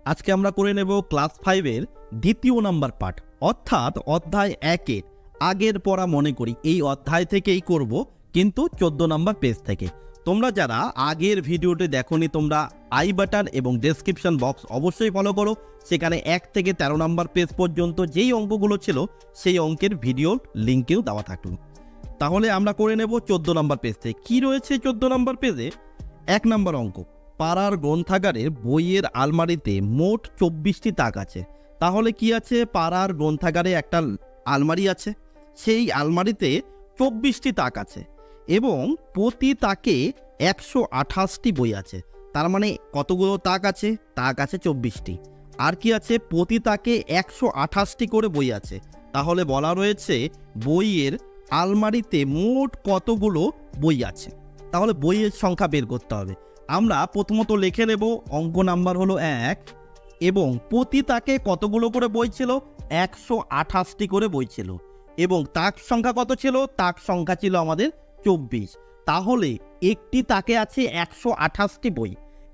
আজকে আমরা করে নেব ক্লাস 5 এর দ্বিতীয় নাম্বার পাঠ, অর্থাৎ অধ্যায় 1 এর আগের পড়া মনে করি এই অধ্যায় থেকেই করব, কিন্তু 14 নাম্বার পেজ থেকে। তোমরা যারা আগের ভিডিওটি দেখোনি তোমরা আই বাটন এবং ডেসক্রিপশন বক্স অবশ্যই ফলো করো, সেখানে 1 থেকে 13 নাম্বার পেজ পর্যন্ত যেই অঙ্কগুলো ছিল সেই অঙ্কের ভিডিওর লিঙ্কেও দেওয়া থাকলো। তাহলে আমরা করে নেব 14 নাম্বার পেজ থেকে। কী রয়েছে 14 নাম্বার পেজে? 1 নাম্বার অঙ্ক, পাড়ার গ্রন্থাগারের বইয়ের আলমারিতে মোট 24টি তাক আছে। তাহলে কি আছে? পাড়ার গ্রন্থাগারে একটা আলমারি আছে, সেই আলমারিতে 24টি তাক আছে এবং প্রতি তাকে 128টি বই আছে। তার মানে কতগুলো তাক আছে? তাক আছে 24টি। আর কি আছে? প্রতি তাকে 128টি করে বই আছে। তাহলে বলা রয়েছে বইয়ের আলমারিতে মোট কতগুলো বই আছে। তাহলে বইয়ের সংখ্যা বের করতে হবে। আমরা প্রথমত লিখে নেব অঙ্ক নাম্বার হলো 1 এবং প্রতি তাকে কতগুলো করে বই ছিল? 128টি করে বই ছিল এবং তাক সংখ্যা কত ছিল? তাক সংখ্যা ছিল আমাদের 24। তাহলে একটি তাকে আছে 128টি বই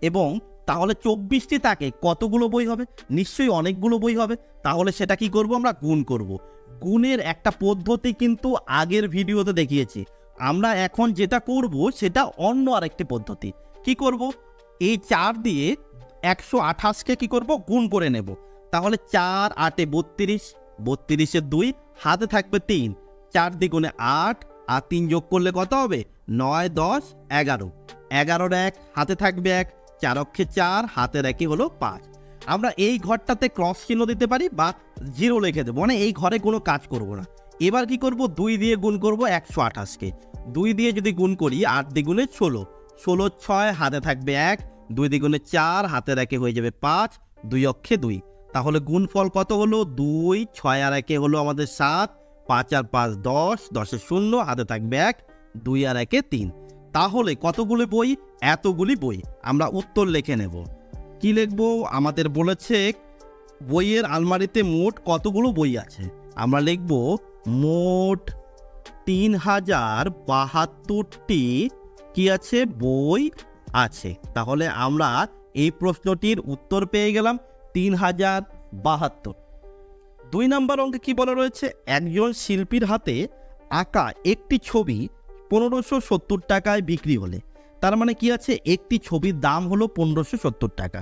এবং তাহলে 24টি তাকে কতগুলো বই হবে? নিশ্চয়ই অনেকগুলো বই হবে। তাহলে সেটা কি করব? আমরা গুণ করব। গুণের একটা পদ্ধতি কিন্তু আগের ভিডিওতে দেখিয়েছি। আমরা এখন যেটা করব সেটা অন্য আরেকটি পদ্ধতি। কি করব? এই 4 দিয়ে 128কে কি করব? গুণ করে নেব। তাহলে 4 8 32, 32 2, হাতে থাকবে 3, 4 দ্বিগুণে 8 আর 3 যোগ করলে কত হবে? 9 10 11, 11 1, হাতে থাকবে 1, 4 অক্ষে 4, হাতের 1 হলো 5। আমরা এই ঘরটাতে ক্রস চিহ্ন দিতে পারি বা 0 লিখে দেবো, মানে এই ঘরে কোনো কাজ করব না। এবার কি করব? 2 দিয়ে গুণ করব 128কে। 2 দিয়ে যদি গুণ করি 8 দ্বিগুণে 16, 16 6, হাতে থাকবে 1, 2 দ্বিগুণে 4, হাতের 1 হয়ে যাবে 5, 2 অক্ষে 2। তাহলে গুণফল কত হলো? 2, 6 আর 1 হলো আমাদের 7, 5 আর 5 10, 10 0, হাতে থাকবে 1, 2 আর 1 3। তাহলে কতগুলি বই? এতগুলি বই। আমরা উত্তর লিখে নেব। কি লিখব? আমাদের বলেছে বইয়ের আলমারিতে মোট কতগুলো বই আছে। আমরা লিখব মোট 3072টি কি আছে? বই আছে। তাহলে আমরা এই প্রশ্নটির উত্তর পেয়ে গেলাম 3072। 2 নম্বর অঙ্কে কি বলা রয়েছে? একজন শিল্পীর হাতে আঁকা একটি ছবি 1570 টাকায় বিক্রি হলে, তার মানে কি আছে? একটি ছবির দাম হলো 1570 টাকা।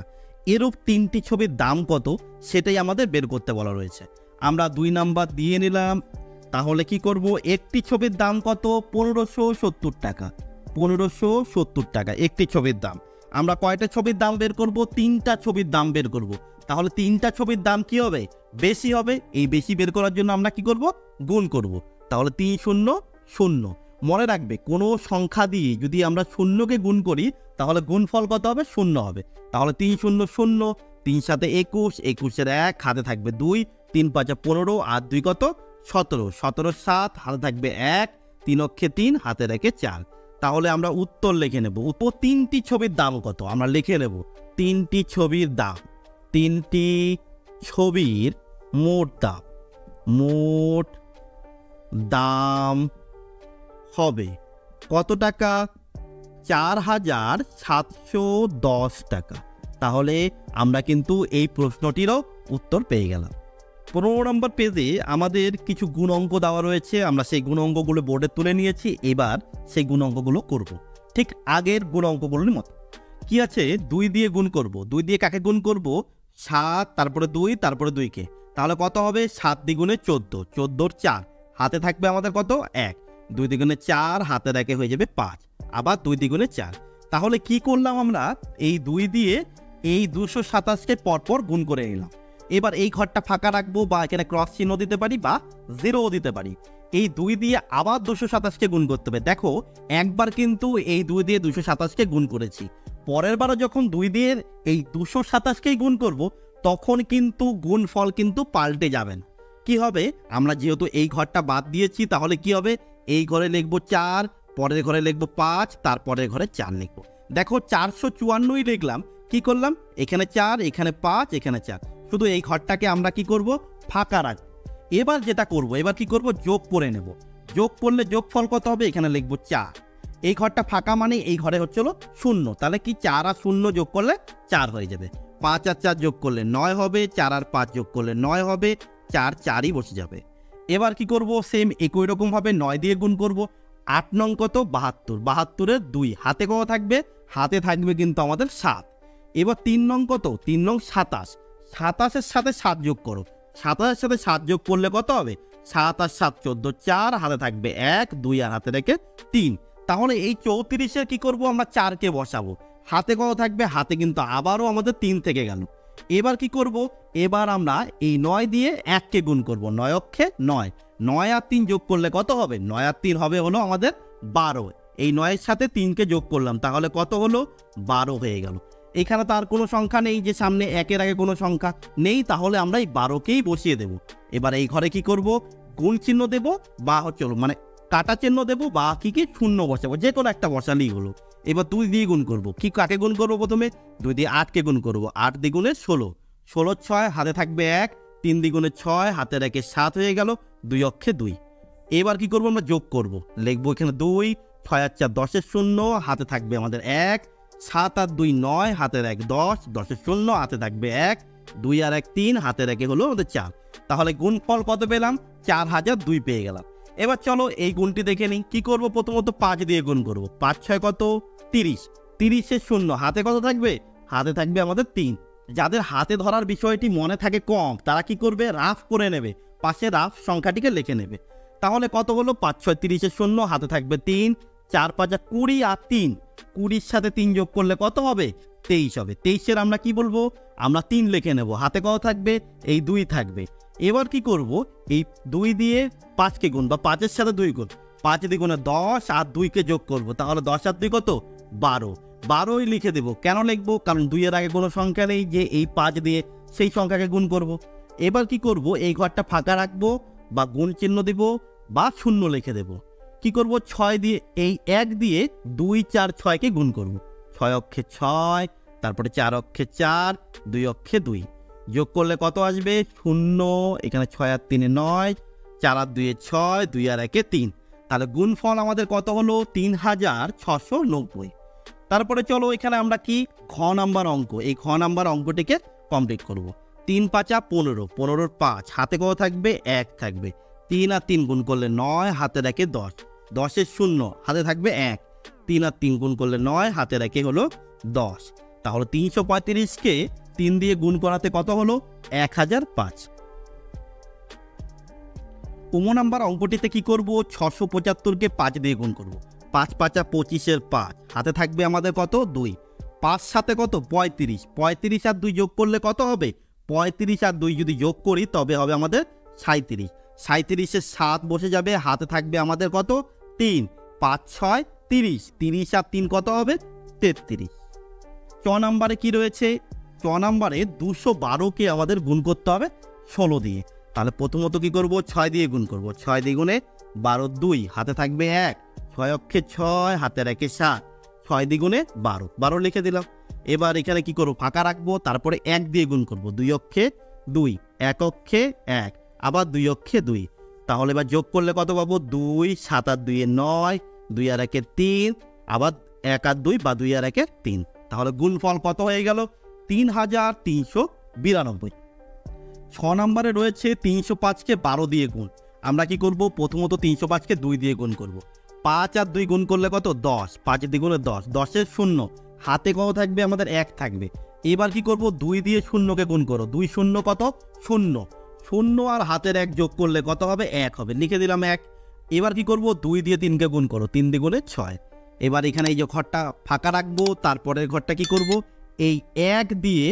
এরূপ 3টি ছবির দাম কত সেটাই আমাদের বের করতে বলা রয়েছে। আমরা 2 নাম্বার দিয়ে নিলাম। তাহলে কি করব? একটি ছবির দাম কত? 1570 টাকা। 1570 টাকা একটি ছবির দাম। আমরা কয়টা ছবির দাম বের করব? 3টা ছবির দাম বের করব। তাহলে 3টা ছবির দাম কি হবে? বেশি হবে। এই বেশি বের করার জন্য আমরা কি করব? গুণ করব। তাহলে 3 0 0। মনে রাখবে কোনো সংখ্যা দিয়ে যদি আমরা শূন্যকে গুণ করি তাহলে গুণফল কত হবে? 0 হবে। তাহলে 3 0 0, 3 7 21, 21 1, হাতে থাকবে 2, 3 5 15 আর 2 কত? 17, 17 7, হাতে থাকবে 1, 3 অক্ষে 3, হাতে রেখে 4। তাহলে আমরা উত্তর লিখে নেব। 3টি ছবির দাম কত আমরা লিখে নেব। 3টি ছবির দাম, 3টি ছবির মোট দাম, মোট দাম হবে কত টাকা? 4710 টাকা। তাহলে আমরা কিন্তু এই প্রশ্নটিরও উত্তর পেয়ে গেলাম। 15 নম্বর পেজে আমাদের কিছু গুণ অঙ্ক দেওয়া রয়েছে। আমরা সেই গুণ অঙ্কগুলো বোর্ডে তুলে নিয়েছি। এবার সেই গুণ অঙ্কগুলো করব ঠিক আগের গুণ অঙ্কগুলোর মতো। কি আছে? 2 দিয়ে গুণ করব। 2 দিয়ে কাকে গুণ করব? 7, তারপরে 2, তারপরে 2কে। তাহলে কত হবে? 7 দ্বিগুণে 14, 14 4, হাতে থাকবে আমাদের কত? 1, 2 দ্বিগুণে 4, হাতে 1 হয়ে যাবে 5, আবার 2 দ্বিগুণে 4। তাহলে কি করলাম আমরা? এই 2 দিয়ে এই 227কে পরপর গুণ করে নিলাম। এবার এই ঘরটা ফাঁকা রাখবো বা এখানে ক্রস চিহ্ন দিতে পারি বা 0 দিতে পারি। এই 2 দিয়ে আবার 227কে গুণ করতে হবে। দেখো একবার কিন্তু এই 2 দিয়ে 227কে গুণ করেছি, পরের বারও যখন 2 দিয়ে এই 227কেই গুণ করব তখন কিন্তু গুণফল কিন্তু পাল্টে যাবে না। কি হবে? আমরা যেহেতু এই ঘরটা বাদ দিয়েছি তাহলে কি হবে? এই ঘরে লিখব 4, পরের ঘরে লিখব 5, তারপরের ঘরে 4 লিখব। দেখো 454ই লিখলাম। কি করলাম? এখানে 4, এখানে 5, এখানে 4। শুধু এই ঘরটাকে আমরা কি করব? ফাঁকা রাখব। এবার যেটা করব, এবার কি করব? যোগ করে নেব। যোগ করলে যোগফল কত হবে? এখানে লিখব 4। এই ঘরটা ফাঁকা মানে এই ঘরে হচ্ছে 0, তাহলে কি 4 আর 0 যোগ করলে 4 হয়ে যাবে। 5 আর 4 যোগ করলে 9 হবে, 4 আর 5 যোগ করলে 9 হবে, 4 4ই বসে যাবে। এবার কি করব, সেম একই রকমভাবে 9 দিয়ে গুণ করব। 8 নং কত, 72, 72-এর 2, হাতে কত থাকবে, হাতে থাকবে কিন্তু আমাদের 7। এবার 3 নং কত, 3 নং 27, 27-এর সাথে 7 যোগ করো, 27-এর সাথে 7 যোগ করলে কত হবে, 7 আর 7 14, 4, হাতে থাকবে 1, 2 আর হাতে রেখে 3। তাহলে এই 34-এর কি করব, আমরা 4কে বসাবো, হাতে কত থাকবে, হাতে কিন্তু আবারও আমাদের 3 থেকে গেল। এবার কি করব, এবার আমরা এই 9 দিয়ে 1কে গুণ করব, 9 অক্ষে 9, 9 আর 3 যোগ করলে কত হবে, 9 আর 3 হবে হলো আমাদের 12। এই 9-এর সাথে 3কে যোগ করলাম, তাহলে কত হলো, 12 হয়ে গেল। এখানে তো আর কোনো সংখ্যা নেই যে সামনে 1-এর আগে কোনো সংখ্যা নেই, তাহলে আমরা এই 12কেই বসিয়ে দেব। এবার এই ঘরে কি করব, গুণ চিহ্ন দেব বা চলো মানে কাটা চিহ্ন দেবো, বা কি শূন্য বসাবো, যে কোনো একটা বসালেই হলো। এবার 2 দিয়ে গুণ করবো, কি কাকে গুণ করবো, প্রথমে 2 দিয়ে 8কে গুণ করবো, 8 দ্বিগুণে 16, 16 6, হাতে থাকবে 1, 3 দ্বিগুণে 6, হাতে রেখে 7 হয়ে গেল, 2 অক্ষে 2। এবার কি করবো, আমরা যোগ করব, লিখবো এখানে 2, 6 আর 4 10-এর 0, হাতে থাকবে আমাদের 1, 7 আর 2 9, হাতে রাখ 10, 10-এর 0, হাতে থাকবে 1, 2 আর 1 3, হাতে রেখে হলো আমাদের 4। তাহলে গুণফল কত পেলাম, 4002 পেয়ে গেলাম। এবার চলো এই গুণটি দেখে নিই। কি করব, প্রথমত 5 দিয়ে গুণ করব, 5 6 কত, 30, 30-এর 0, হাতে কত থাকবে, হাতে থাকবে আমাদের 3। যাদের হাতে ধরার বিষয়টি মনে থাকে কম, তারা কি করবে, রাফ করে নেবে, পাশে রাফ সংখ্যাটিকে লিখে নেবে। তাহলে কত হলো, 5 6 30-এর 0, হাতে থাকবে 3, 4 5 20 আর 3, 20-এর সাথে 3 যোগ করলে কত হবে, 23 হবে। 23-এর আমরা কি বলবো, আমরা 3 লিখে নেব, হাতে কত থাকবে, এই 2 থাকবে। এবার কি করব, এই 2 দিয়ে 5কে গুণ বা 5-এর সাথে 2 গুণ, 5 দ্বিগুণে 10 আর 2কে যোগ করব, তাহলে 10 আর 2 কত, 12, 12ই লিখে দেব। কেন লিখবো, কারণ 2-এর আগে কোনো সংখ্যা নেই যে এই 5 দিয়ে সেই সংখ্যাকে গুণ করব। এবার কি করব, এই ঘরটা ফাঁকা রাখবো বা গুণ চিহ্ন দেব বা শূন্য লিখে দেব। কি করব, 6 দিয়ে এই 1 দিয়ে 2 4 6কে গুণ করব, 6 অক্ষে 6, তারপরে 4 অক্ষে 4, 2 অক্ষে 2, যোগ করলে কত আসবে, 0, এখানে 6 আর 3 9, 4 আর 2 6, 2 আর 1 3। তাহলে গুণফল আমাদের কত হলো, 3690। তারপরে চলো এখানে আমরা কি খ নাম্বার অঙ্ক, এই খ নাম্বার অঙ্কটিকে কমপ্লিট করব। 3 5 15, 15-এর 5, হাতে কত থাকবে, 1 থাকবে, 3 আর 3 গুণ করলে 9, হাতে রেখে 10, 10-এর 0, হাতে থাকবে 1, 3 আর 3 গুণ করলে 9, হাতে রেখে হলো 10। তাহলে 335-কে 3 দিয়ে গুণ করাতে কত হলো, 1005। নাম্বার অঙ্কটিতে কি করব, 675-কে 5 দিয়ে গুণ করব, 5 5 25-এর 5, হাতে থাকবে আমাদের কত, 2, 5 সাথে কত, 35, 35 আর 2 যোগ করলে কত হবে, 35 আর 2 যদি যোগ করি তবে হবে আমাদের 37, 37-এর 7 বসে যাবে, হাতে থাকবে আমাদের কত, 3, 5 6 30, 30 আর 3 কত হবে, 33। চ নাম্বারে কি রয়েছে, চ নাম্বারে 212-কে আমাদের গুণ করতে হবে 16 দিয়ে। তাহলে প্রথমত কি করব, 6 দিয়ে গুণ করব, 6 দ্বিগুণে 12 2, হাতে থাকবে 1, 6 অক্ষে 6, হাতে রেখে 7, 6 দ্বিগুণে 12, 12 লিখে দিলাম। এবার এখানে কি করব, ফাঁকা রাখবো, তারপরে 1 দিয়ে গুণ করব, 2 অক্ষে 2, 1 অক্ষে 1, আবার 2 অক্ষে 2। তাহলে এবার যোগ করলে কত পাবো, 2, 7 আর 2 9, 2 আর 1 3, আবার 1 আর 2 বা 2 আর 1 3। তাহলে গুণফল কত হয়ে গেল, 3392। 6 নম্বরে রয়েছে 305-কে 12 দিয়ে গুণ। আমরা কি করব, প্রথমত 305-কে 2 দিয়ে গুণ করব, 5 আর 2 গুণ করলে কত, 10, 5 দ্বিগুণে 10, 10-এর 0, হাতে কত থাকবে, আমাদের 1 থাকবে। এবার কি করব, 2 দিয়ে 0-কে গুণ করো, 2 0 কত, 0, 0 আর হাতের 1 যোগ করলে কত হবে, 1 হবে, লিখে দিলাম 1। এবার কি করব, 2 দিয়ে 3-কে গুণ করো, 3 দ্বিগুণে 6। এবার এখানে এই যে ঘরটা ফাঁকা রাখবো, তারপরের ঘরটা কি করব, এই 1 দিয়ে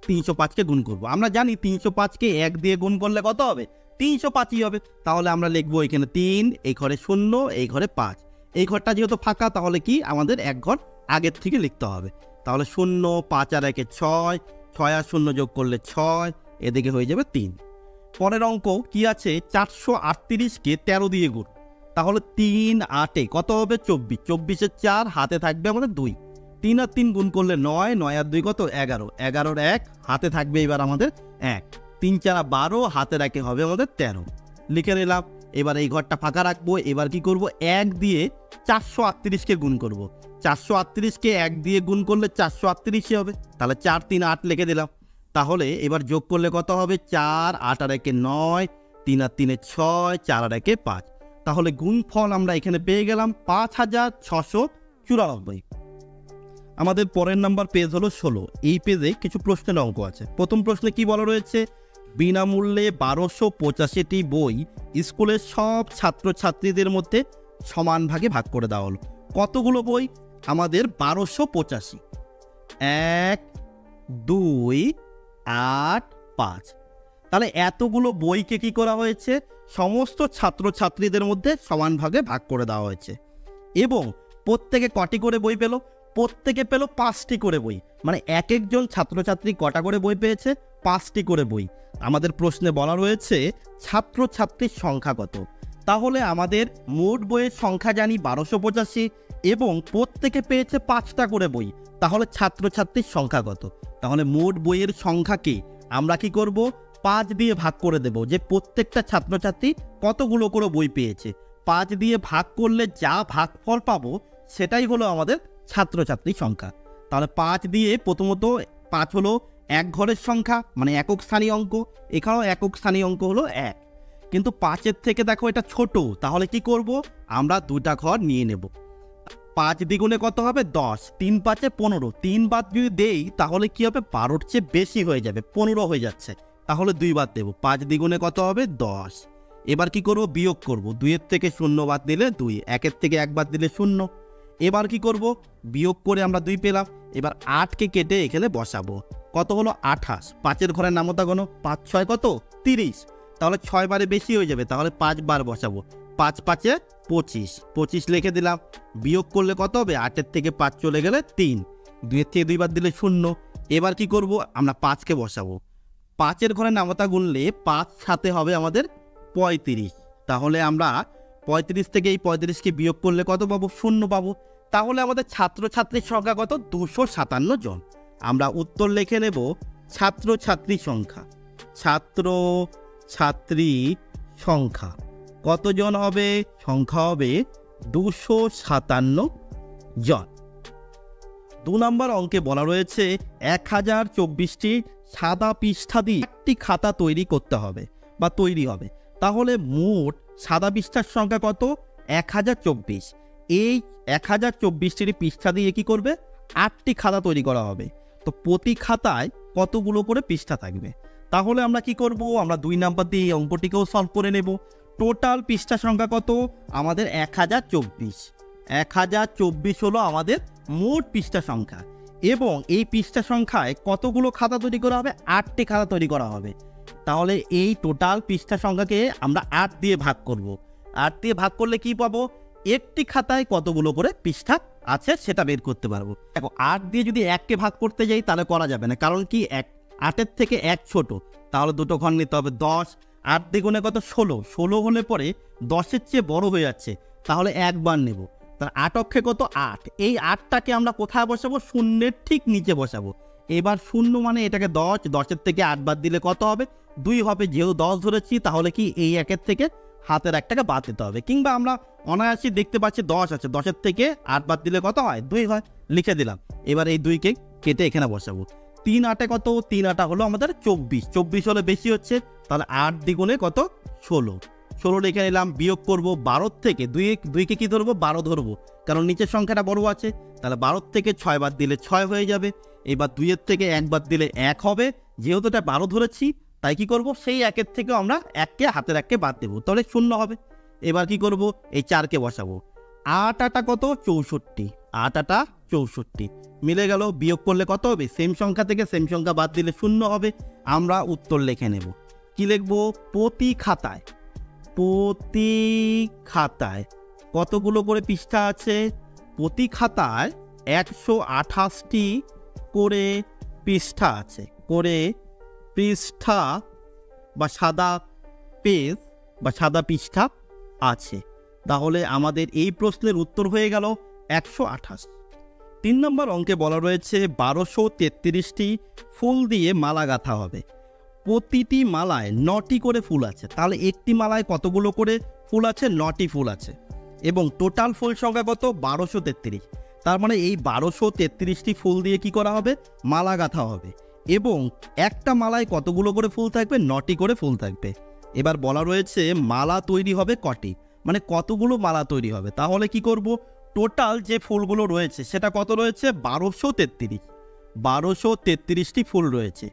305-কে গুণ করব। আমরা জানি 305-কে 1 দিয়ে গুণ করলে কত হবে, 305-ই হবে। তাহলে আমরা লিখবো এখানে 3, এই ঘরে 0, এই ঘরে 5। এই ঘরটা যেহেতু ফাঁকা, তাহলে কি আমাদের এক ঘর আগের থেকে লিখতে হবে। তাহলে 0, 5 আর 1 6, 6 আর 0 যোগ করলে 6, এদিকে হয়ে যাবে 3। পরের অঙ্ক কি আছে, 438-কে 13 দিয়ে গুণ। তাহলে 3 8-এ কত হবে, 24, 24-এর 4, হাতে থাকবে আমাদের 2, 3 আর 3 গুণ করলে 9, 9 আর 2 কত, 11, 11-এর 1, হাতে থাকবে এবার আমাদের 1, 3 4 12, হাতে রাখে হবে আমাদের 13, লিখে নিলাম। এবার এই ঘরটা ফাঁকা রাখবো। এবার কি করব, 1 দিয়ে 438-কে গুণ করব, 438কে 1 দিয়ে গুণ করলে 438ই হবে, তাহলে 4 3 8 লিখে দিলাম। তাহলে এবার যোগ করলে কত হবে? 4 8 আর 1 9, 3 আর 3 6, 4 আর 1 5। তাহলে গুণফল আমরা এখানে পেয়ে গেলাম 5694। আমাদের পরের নাম্বার পেজ হলো 16। এই পেজে কিছু প্রশ্নের অঙ্ক আছে। প্রথম প্রশ্নে কি বলা রয়েছে? বিনামূল্যে 1285টি বই স্কুলের সব ছাত্রছাত্রীদের মধ্যে সমান ভাগে ভাগ করে দেওয়া হলো। কতগুলো বই? আমাদের 1285। 1 2 8 5। তাহলে এতগুলো বইকে কি করা হয়েছে? সমস্ত ছাত্রছাত্রীদের মধ্যে সমান ভাগে ভাগ করে দেওয়া হয়েছে। এবং প্রত্যেকে কটি করে বই পেল? প্রত্যেকে পেল 5টি করে বই। মানে এক একজন ছাত্রছাত্রী কটা করে বই পেয়েছে? 5টি করে বই। আমাদের প্রশ্নে বলা রয়েছে ছাত্রছাত্রীর সংখ্যা কত। তাহলে আমাদের মোট বইয়ের সংখ্যা জানি 1285 এবং প্রত্যেকে পেয়েছে 5টা করে বই। তাহলে ছাত্রছাত্রীর সংখ্যা কত? তাহলে মোট বইয়ের সংখ্যাকে আমরা কি করব? 5 দিয়ে ভাগ করে দেব, যে প্রত্যেকটা ছাত্রছাত্রী কতগুলো করে বই পেয়েছে। 5 দিয়ে ভাগ করলে যা ভাগফল পাবো সেটাই হলো আমাদের ছাত্রছাত্রীর সংখ্যা। তাহলে 5 দিয়ে প্রথমত 5 হলো এক ঘরের সংখ্যা, মানে একক স্থানীয় অঙ্ক। এখানেও একক স্থানীয় অঙ্ক হলো 1, কিন্তু 5-এর থেকে দেখো এটা ছোট, তাহলে কি করব? আমরা 2টা ঘর নিয়ে নেব। 5 দ্বিগুণে কত হবে? 10। 3 5 15। 3 বাদ যদি দেই তাহলে কি হবে? 12-র চেয়ে বেশি হয়ে যাবে, 15 হয়ে যাচ্ছে। তাহলে 2 বাদ দেব। 5 দ্বিগুণে কত হবে? 10। এবার কি করব? বিয়োগ করব। 2-এর থেকে 0 বাদ দিলে 2, 1-এর থেকে 1 বাদ দিলে 0। এবার কি করব? বিয়োগ করে আমরা 2 পেলাম। এবার 8কে কেটে এখানে বসাবো। কত হলো? 28। 5-এর ঘরের নামতা গোনো। 5 6 কত? 30। তাহলে 6 বারে বেশি হয়ে যাবে, তাহলে 5 বার বসাবো। 5 5 25। 25 লিখে দিলাম। বিয়োগ করলে কত হবে? 8-এর থেকে 5 চলে গেলে 3। 2-এর থেকে 2 বাদ দিলে 0। এবার কি করব? আমরা 5কে বসাবো। 5-এর ঘরে নামতা গুনলে 5 সাথে হবে আমাদের 35। তাহলে আমরা 35 থেকে এই 35কে বিয়োগ করলে কত পাবো? 0 পাবো। তাহলে আমাদের ছাত্রছাত্রীর সংখ্যা কত? 257 জন। আমরা উত্তর লিখে নেব ছাত্রছাত্রী সংখ্যা। ছাত্রছাত্রী সংখ্যা কতজন হবে? সংখ্যা হবে 257 জন। 2 নম্বর অঙ্কে বলা রয়েছে 1024টি সাদা পৃষ্ঠা দিয়ে একটি খাতা তৈরি করতে হবে বা তৈরি হবে। তাহলে মোট সাদা পৃষ্ঠার সংখ্যা কত? 1024। এই 1024টি পৃষ্ঠা দিয়ে কি করবে? 8টি খাতা তৈরি করা হবে। তো প্রতি খাতায় কতগুলো করে পৃষ্ঠা থাকবে? তাহলে আমরা কি করব? আমরা 2 নাম্বার দিয়ে এই অঙ্কটিকেও সলভ করে নেব। টোটাল পৃষ্ঠা সংখ্যা কত? আমাদের 1024। 1024 হলো আমাদের মোট পৃষ্ঠা সংখ্যা। এবং এই পৃষ্ঠা সংখ্যায় কতগুলো খাতা তৈরি করা হবে? 8টি খাতা তৈরি করা হবে। তাহলে এই টোটাল পৃষ্ঠা সংখ্যাকে আমরা 8 দিয়ে ভাগ করব। 8 দিয়ে ভাগ করলে কি পাবো? একটি খাতায় কতগুলো করে পৃষ্ঠা আছে সেটা বের করতে পারবো। দেখো 8 দিয়ে যদি 1কে ভাগ করতে যাই তাহলে করা যাবে না, কারণ কি 8-এর থেকে 1 ছোট। তাহলে 2টো ঘর নিতে হবে। 10 8 দ্বিগুণে কত? 16। 16 হলে পরে 10-এর চেয়ে বড় হয়ে যাচ্ছে, তাহলে 1 বার নেব। তার 8 অক্ষে কত? 8। এই 8টাকে আমরা কোথায় বসাবো? শূন্যের ঠিক নিচে বসাবো। এবার 0 মানে এটাকে 10, 10-এর থেকে 8 বাদ দিলে কত হবে? 2 হবে। যেহেতু 10 ধরেছি তাহলে কি এই 1-এর থেকে হাতের 1টাকে বাদ দিতে হবে। কিংবা আমরা অনায়াসে দেখতে পাচ্ছি 10 আছে, 10-এর থেকে 8 বাদ দিলে কত হয়? 2 হয়। লিখে দিলাম। এবার এই 2কে কেটে এখানে বসাবো। 3 8-এ কত? 3 8 হলো আমাদের 24। 24 হলে বেশি হচ্ছে, তাহলে 8 দ্বিগুণে কত? 16। 16 লিখে নিলাম। বিয়োগ করব 12 থেকে। 2কে কি ধরবো? 12 ধরবো, কারণ নিচের সংখ্যাটা বড় আছে। তাহলে 12 থেকে 6 বাদ দিলে 6 হয়ে যাবে। এবার 2-এর থেকে 1 বাদ দিলে 1 হবে। যেহেতু এটা 12 ধরেছি তাই কি করব? সেই 1-এর থেকে আমরা 1কে হাতের 1কে বাদ দেবো, তাহলে 0 হবে। এবার কি করব? এই 4কে বসাবো। 8 8 কত? 64। 8 8 64 মিলে গেল। বিয়োগ করলে কত হবে? সেম সংখ্যা থেকে সেম সংখ্যা বাদ দিলে 0 হবে। আমরা উত্তর লিখে নেব। কি লিখবো? প্রতি খাতায় কতগুলো করে পৃষ্ঠা আছে? প্রতি খাতায় 128টি করে পৃষ্ঠা আছে। পৃষ্ঠা বা সাদা পেজ বা সাদা পৃষ্ঠা আছে। তাহলে আমাদের এই প্রশ্নের উত্তর হয়ে গেল 128। 3 নম্বর অঙ্কে বলা রয়েছে 1233টি ফুল দিয়ে মালা গাঁথা হবে। প্রতিটি মালায় 9টি করে ফুল আছে। তাহলে একটি মালায় কতগুলো করে ফুল আছে? 9টি ফুল আছে। এবং টোটাল ফুল সংখ্যা কত? 1233। তার মানে এই 1233টি ফুল দিয়ে কি করা হবে, মালা গাঁথা হবে। এবং একটা মালায় কতগুলো করে ফুল থাকবে, 9টি করে ফুল থাকবে। এবার বলা রয়েছে মালা তৈরি হবে কটি, মানে কতগুলো মালা তৈরি হবে। তাহলে কি করব, টোটাল যে ফুলগুলো রয়েছে সেটা কত রয়েছে, 1233টি ফুল রয়েছে।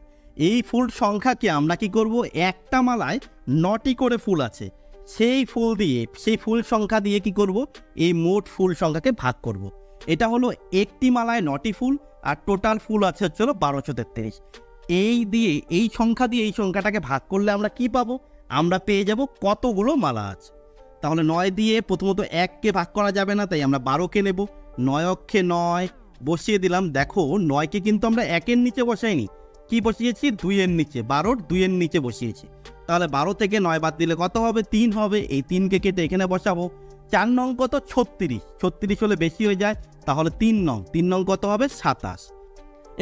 এই ফুল সংখ্যাকে আমরা কি করব, একটা মালায় 9টি করে ফুল আছে, সেই ফুল সংখ্যা দিয়ে কি করব, এই মোট ফুল সংখ্যাকে ভাগ করব। এটা হলো একটি মালায় 9টি ফুল, আর টোটাল ফুল আছে হচ্ছে 1233। এই সংখ্যা দিয়ে এই সংখ্যাটাকে ভাগ করলে আমরা কি পাবো, আমরা পেয়ে যাব কতগুলো মালা আছে। তাহলে 9 দিয়ে প্রথমত 1কে ভাগ করা যাবে না, তাই আমরা 12কে নেব। 9 অক্ষে 9 বসিয়ে দিলাম। দেখো 9কে কিন্তু আমরা 1-এর নিচে বসাইনি, কি বসিয়েছি, 2-এর নিচে, 12-র 2-এর নিচে বসিয়েছি। তাহলে 12 থেকে 9 বাদ দিলে কত হবে, 3 হবে। এই 3কে কেটে এখানে বসাবো। 4 নং কত, 36 হলে বেশি হয়ে যায়, তাহলে 3 নং কত হবে, 27।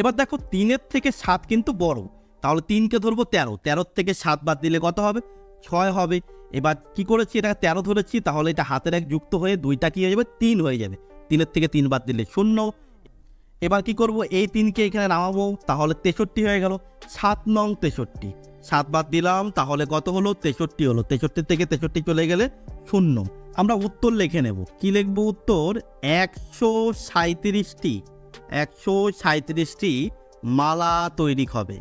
এবার দেখো 3-এর থেকে 7 কিন্তু বড়, তাহলে 3কে ধরবো 13 থেকে 7 বাদ দিলে কত হবে, 6 হবে। এবার কি করেছি, এটা 13 ধরেছি, তাহলে এটা হাতের 1 যুক্ত হয়ে 2টা কি হয়ে যাবে, 3 হয়ে যাবে। 3-এর থেকে 3 বাদ দিলে 0। এবার কি করব, এই 3কে এখানে নামাবো, তাহলে 63 হয়ে গেল। 7 নং 63, 7 বাদ দিলাম, তাহলে কত হলো, 63 হলো। 63 থেকে 63 চলে গেলে 0। আমরা উত্তর লিখে নেব। কি লিখবো উত্তর, 137টি মালা তৈরি হবে।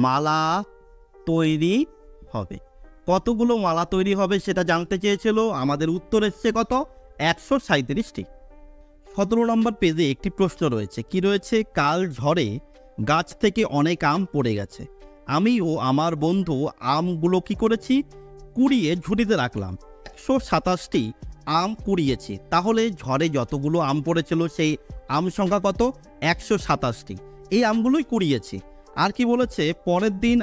মালা তৈরি হবে, কতগুলো মালা তৈরি হবে সেটা জানতে চেয়েছিল। আমাদের উত্তর এসছে কত, 137টি। 17 নম্বর পেজে একটি প্রশ্ন রয়েছে। কি রয়েছে, কাল ঝড়ে গাছ থেকে অনেক আম পড়ে গেছে, আমি ও আমার বন্ধু আমগুলো কি করেছি, কুড়িয়ে ঝুড়িতে রাখলাম। 127টি আম কুড়িয়েছি, তাহলে ঝড়ে যতগুলো আম পড়েছিল সেই আম সংখ্যা কত, 127টি। এই আমগুলোই কুড়িয়েছি। আর কি বলেছে, পরের দিন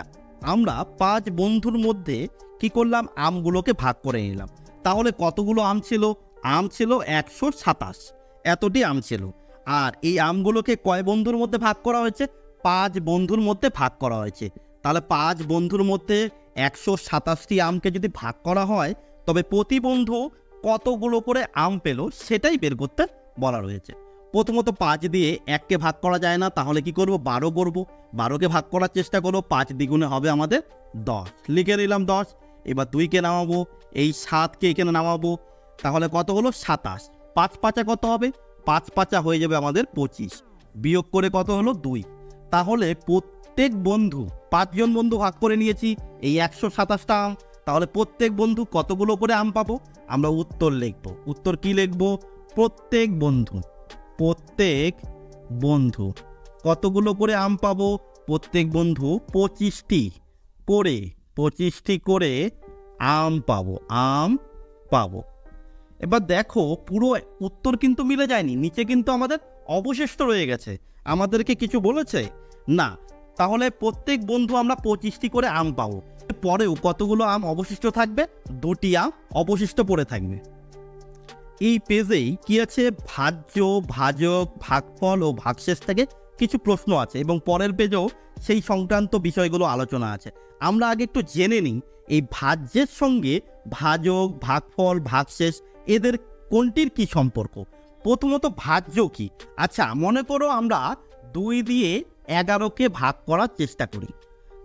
আমরা 5 বন্ধুর মধ্যে কি করলাম, আমগুলোকে ভাগ করে নিলাম। তাহলে কতগুলো আম ছিল, আম ছিল 127, এতটি আম ছিল। আর এই আমগুলোকে কয় বন্ধুর মধ্যে ভাগ করা হয়েছে, 5 বন্ধুর মধ্যে ভাগ করা হয়েছে। তাহলে 5 বন্ধুর মধ্যে 127টি আমকে যদি ভাগ করা হয়, তবে প্রতি বন্ধু কতগুলো করে আম পেল সেটাই বের করতে বলা রয়েছে। প্রথমত 5 দিয়ে 1কে ভাগ করা যায় না, তাহলে কি করব, 12 করব। 12কে ভাগ করার চেষ্টা করব, 5 দ্বিগুণে হবে আমাদের 10, লিখে নিলাম 10। এবার 2কে নামাবো, এই 7কে এখানে নামাবো, তাহলে কত হলো, 27। 5 পাঁচা কত হবে, 5 পাঁচা হয়ে যাবে আমাদের 25, বিয়োগ করে কত হলো, 2। তাহলে প্রত্যেক বন্ধু, 5 জন বন্ধু ভাগ করে নিয়েছি এই 127টা আম, তাহলে প্রত্যেক বন্ধু কতগুলো করে আম পাবো, আমরা উত্তর লিখব। উত্তর কি লিখব, প্রত্যেক বন্ধু কতগুলো করে আম পাবো, প্রত্যেক বন্ধু 25টি করে আম পাবো। এবার দেখো পুরো উত্তর কিন্তু মিলে যায়নি, নিচে কিন্তু আমাদের অবশিষ্ট রয়ে গেছে। আমাদেরকে কিছু বলেছে না, তাহলে প্রত্যেক বন্ধু আমরা 25টি করে আম পাবো। পরেও কতগুলো আম অবশিষ্ট থাকবে, 2টি আম অবশিষ্ট পড়ে থাকবে। এই পেজেই কি আছে, ভাজ্য, ভাজক, ভাগফল ও ভাগশেষ থেকে কিছু প্রশ্ন আছে, এবং পরের পেজেও সেই সংক্রান্ত বিষয়গুলো আলোচনা আছে। আমরা আগে একটু জেনে নিই এই ভাজ্যের সঙ্গে ভাজক, ভাগফল, ভাগশেষ এদের কোনটির কি সম্পর্ক। প্রথমত ভাজ্য কি, আচ্ছা মনে করো আমরা 2 দিয়ে 11কে ভাগ করার চেষ্টা করি,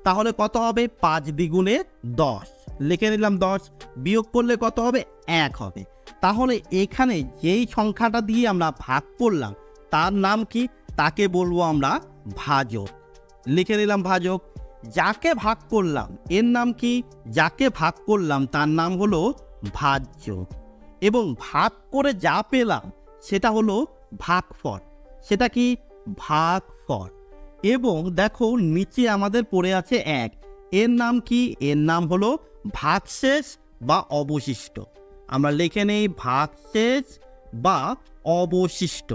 তাহলে কত হবে, 5 দ্বিগুণে 10, লিখে নিলাম 10, বিয়োগ করলে কত হবে, 1 হবে। তাহলে এখানে যেই সংখ্যাটা দিয়ে আমরা ভাগ করলাম তার নাম কি, তাকে বলবো আমরা ভাজক, লিখে নিলাম ভাজক। যাকে ভাগ করলাম এর নাম কি, যাকে ভাগ করলাম তার নাম হলো ভাজ্য, এবং ভাগ করে যা পেলাম সেটা হলো ভাগফল, সেটা কি, ভাগফল। এবং দেখো নিচে আমাদের পড়ে আছে 1, এর নাম কি, এর নাম হলো ভাগশেষ বা অবশিষ্ট। আমরা লিখে নেই ভাগশেষ বা অবশিষ্ট,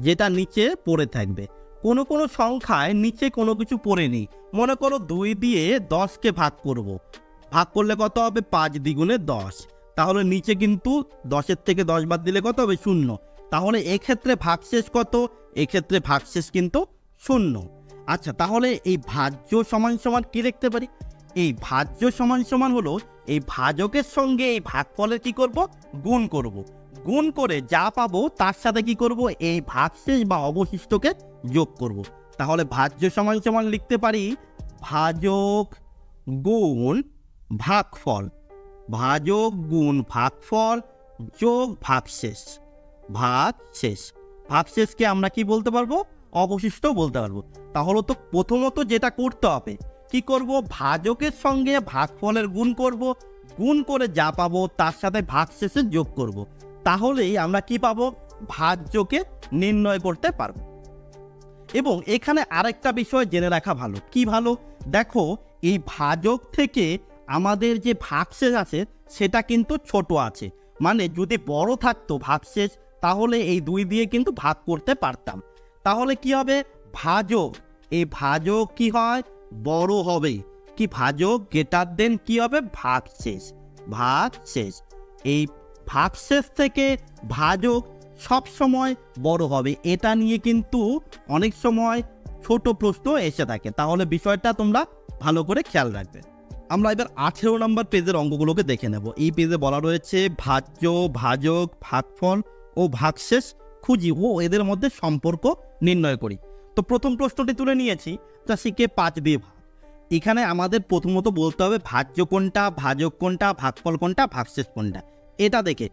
যেটা নিচে পড়ে থাকবে। কোনো সংখ্যায় নিচে কোনো কিছু পড়ে নেই, মনে করো 2 দিয়ে 10কে ভাগ করব, ভাগ করলে কত হবে, 5 দ্বিগুণে 10, তাহলে নিচে কিন্তু 10-এর থেকে 10 বাদ দিলে কত হবে, 0। তাহলে এক্ষেত্রে ভাগশেষ কত, এক্ষেত্রে ভাগশেষ কিন্তু 0। আচ্ছা তাহলে এই ভাজ্য সমান সমান কি লিখতে পারি, এই ভাজ্য সমান সমান হলো এই ভাজকের সঙ্গে এই ভাগফলের কি করব, গুণ করব। গুণ করে যা পাবো তার সাথে কি করব, এই ভাগশেষ বা অবশিষ্টকে যোগ করব। তাহলে ভাজ্য সমান সমান লিখতে পারি ভাজক গুণ ভাগফল, ভাজক গুণ ভাগফল যোগ ভাগশেষ। ভাগশেষকে আমরা কি বলতে পারবো, অবশিষ্ট বলতে পারবো। তাহলে তো প্রথমত যেটা করতে হবে, কি করব, ভাজকের সঙ্গে ভাগফলের গুণ করব, গুণ করে যা পাবো তার সাথে ভাগশেষে যোগ করব। তাহলেই আমরা কি পাবো, ভাজ্যকে নির্ণয় করতে পারবো। এবং এখানে আরেকটা বিষয় জেনে রাখা ভালো, কি ভালো, দেখো এই ভাজক থেকে আমাদের যে ভাগশেষ আছে সেটা কিন্তু ছোট আছে, মানে যদি বড় থাকতো ভাগশেষ তাহলে এই 2 দিয়ে কিন্তু ভাগ করতে পারতাম। তাহলে কি হবে, ভাজক, এই ভাজক কি হয়, বড় হবে, কি ভাজক গ্রেটার দেন কি হবে, ভাগশেষ। এই ভাগশেষ থেকে ভাজক সব সময় বড় হবে, এটা নিয়ে কিন্তু অনেক সময় ছোট প্রশ্ন এসে থাকে। তাহলে বিষয়টা তোমরা ভালো করে খেয়াল রাখবে। আমরা এবার 18 নম্বর পেজের অঙ্কগুলোকে দেখে নেব। এই পেজে বলা রয়েছে ভাজ্য, ভাজক, ভাগফল ও ভাগশেষ খুঁজি ও এদের মধ্যে সম্পর্ক নির্ণয় করি। তো প্রথম প্রশ্নটি তুলে নিয়েছি, তা শিখে 5 দিয়ে ভাগ। এখানে আমাদের প্রথমত বলতে হবে ভাজ্য কোনটা, ভাজক কোনটা, ভাগফল কোনটা, ভাগশেষ কোনটা। এটা দেখে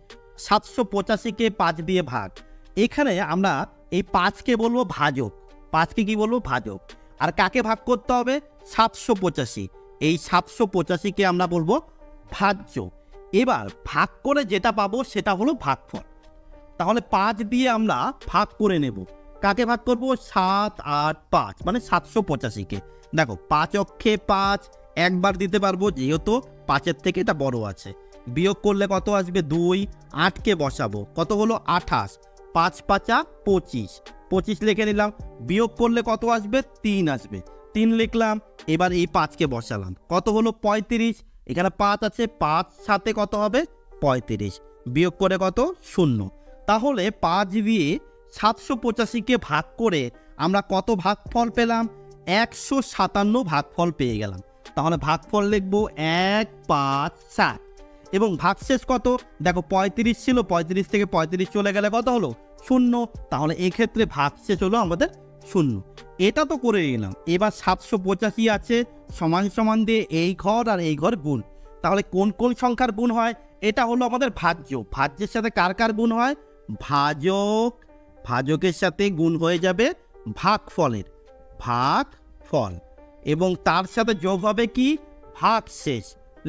785কে 5 দিয়ে ভাগ। এখানে আমরা এই 5কে বলবো ভাজক, 5কে কি বলবো, ভাজক। আর কাকে ভাগ করতে হবে, 785, এই 785কে আমরা বলবো ভাজ্য। এবার ভাগ করে যেটা পাবো সেটা হলো ভাগফল। তাহলে 5 দিয়ে আমরা ভাগ করে নেব, কাকে ভাগ করব, 7, 8, 5 মানে 785কে। দেখো 5 অক্ষে 5 একবার দিতে পারবো, যেহেতু 5-এর থেকে এটা বড় আছে। বিয়োগ করলে কত আসবে, 2, 8কে বসাবো, কত হলো 28, 5 5 25, 25 লিখে নিলাম। বিয়োগ করলে কত আসবে, 3 আসবে, 3 লিখলাম। এবার এই 5কে বসালাম, কত হলো 35, এখানে 5 আছে, 5 সাথে কত হবে 35, বিয়োগ করে কত 0। তাহলে 5 দিয়ে 785কে ভাগ করে আমরা কত ভাগফল পেলাম, 157 ভাগফল পেয়ে গেলাম। তাহলে ভাগফল লিখবো 1, 5, 7। এবং ভাগশেষ কত, দেখো 35 ছিল, 35 থেকে 35 চলে গেলে কত হলো 0। তাহলে এক্ষেত্রে ভাগশেষ হলো আমাদের 0। এটা তো করে নিলাম। এবার 785 আছে, সমান সমান দিয়ে এই ঘর আর এই ঘর গুণ। তাহলে কোন কোন সংখ্যার গুণ হয়, এটা হলো আমাদের ভাজ্য। ভাজ্যের সাথে কার কার গুণ হয়, ভাজকের সাথে গুণ হয়ে যাবে ভাগফলের, ভাগফল। এবং তার সাথে যোগ হবে কি, ভাগশেষ,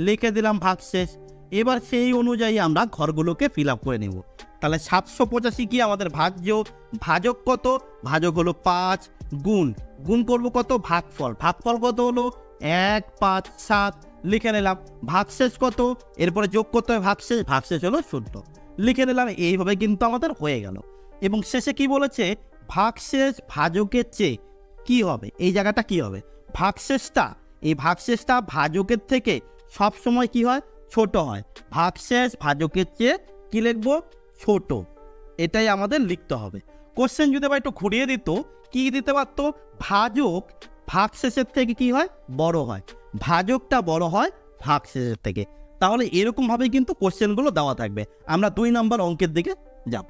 লিখে দিলাম ভাগশেষ। এবার সেই অনুযায়ী আমরা ঘরগুলোকে ফিল আপ করে নেব। তাহলে 785 কি আমাদের ভাজ্য, ভাজক কত, ভাজক হলো 5, গুণ করব কত, ভাগফল কত হলো 1, 5, 7 লিখে নিলাম। ভাগশেষ কত, এরপরে যোগ করতে হবে ভাগশেষ হলো 0, লিখে নিলাম। এইভাবে কিন্তু আমাদের হয়ে গেল। এবং শেষে কি বলেছে, ভাগশেষ ভাজকের চেয়ে কি হবে, এই জায়গাটা কি হবে, এই ভাগশেষটা ভাজকের থেকে সব সময় কি হয়, ছোট হয়। ভাগশেষ ভাজকের চেয়ে কি লিখবো, ছোট। এটাই আমাদের লিখতে হবে। কোশ্চেন যদি আবার একটু ঘুরিয়ে দিত, কি দিতে পারতো, ভাজক ভাগশেষের থেকে কি হয়, বড় হয়, ভাজকটা বড় হয় ভাগশেষের থেকে। তাহলে এরকমভাবে কিন্তু কোশ্চেনগুলো দেওয়া থাকবে। আমরা 2 নম্বর অঙ্কের দিকে যাব।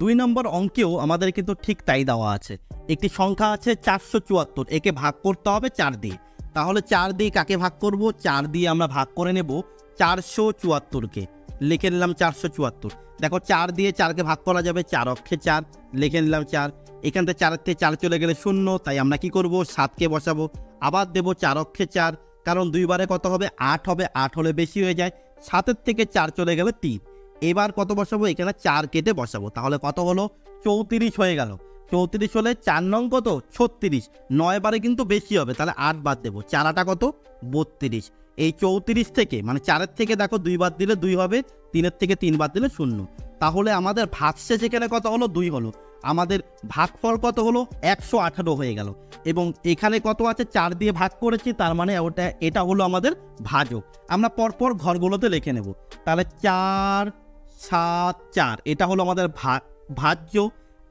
2 নম্বর অঙ্কেও আমাদের কিন্তু ঠিক তাই দেওয়া আছে। একটি সংখ্যা আছে 474, একে ভাগ করতে হবে 4 দিয়ে। তাহলে 4 দিয়ে কাকে ভাগ করব, 4 দিয়ে আমরা ভাগ করে নেব 474কে, লিখে নিলাম 474। দেখো 4 দিয়ে 4কে ভাগ করা যাবে, 4 অক্ষে 4, লিখে নিলাম 4। এখান থেকে 4 থেকে 4 চলে গেলে 0, তাই আমরা কি করব, 7কে বসাবো। আবার দেবো 4 অক্ষে 4, কারণ 2 বারে কত হবে, 8 হবে, 8 হলে বেশি হয়ে যায়। 7-এর থেকে 4 চলে গেলে 3। এবার কত বসাবো, এখানে 4 কেটে বসাবো। তাহলে কত হলো, 34 হয়ে গেল। 34 হলে 4 নং কত, 36, 9 বারে কিন্তু বেশি হবে, তাহলে 8 বাদ দেবো। 4 8 কত, 32। এই 34 থেকে মানে 4-এর থেকে দেখো 2 বাদ দিলে 2 হবে, 3-এর থেকে 3 বাদ দিলে 0। তাহলে আমাদের ভাগশেষ এখানে কত হলো, 2 হলো। আমাদের ভাগফল কত হলো, 118 হয়ে গেল। এবং এখানে কত আছে, 4 দিয়ে ভাগ করেছি, তার মানে এটা হলো আমাদের ভাজক। আমরা পরপর ঘরগুলোতে লিখে নেব। তাহলে 4, 7, 4 এটা হলো আমাদের ভাজ্য,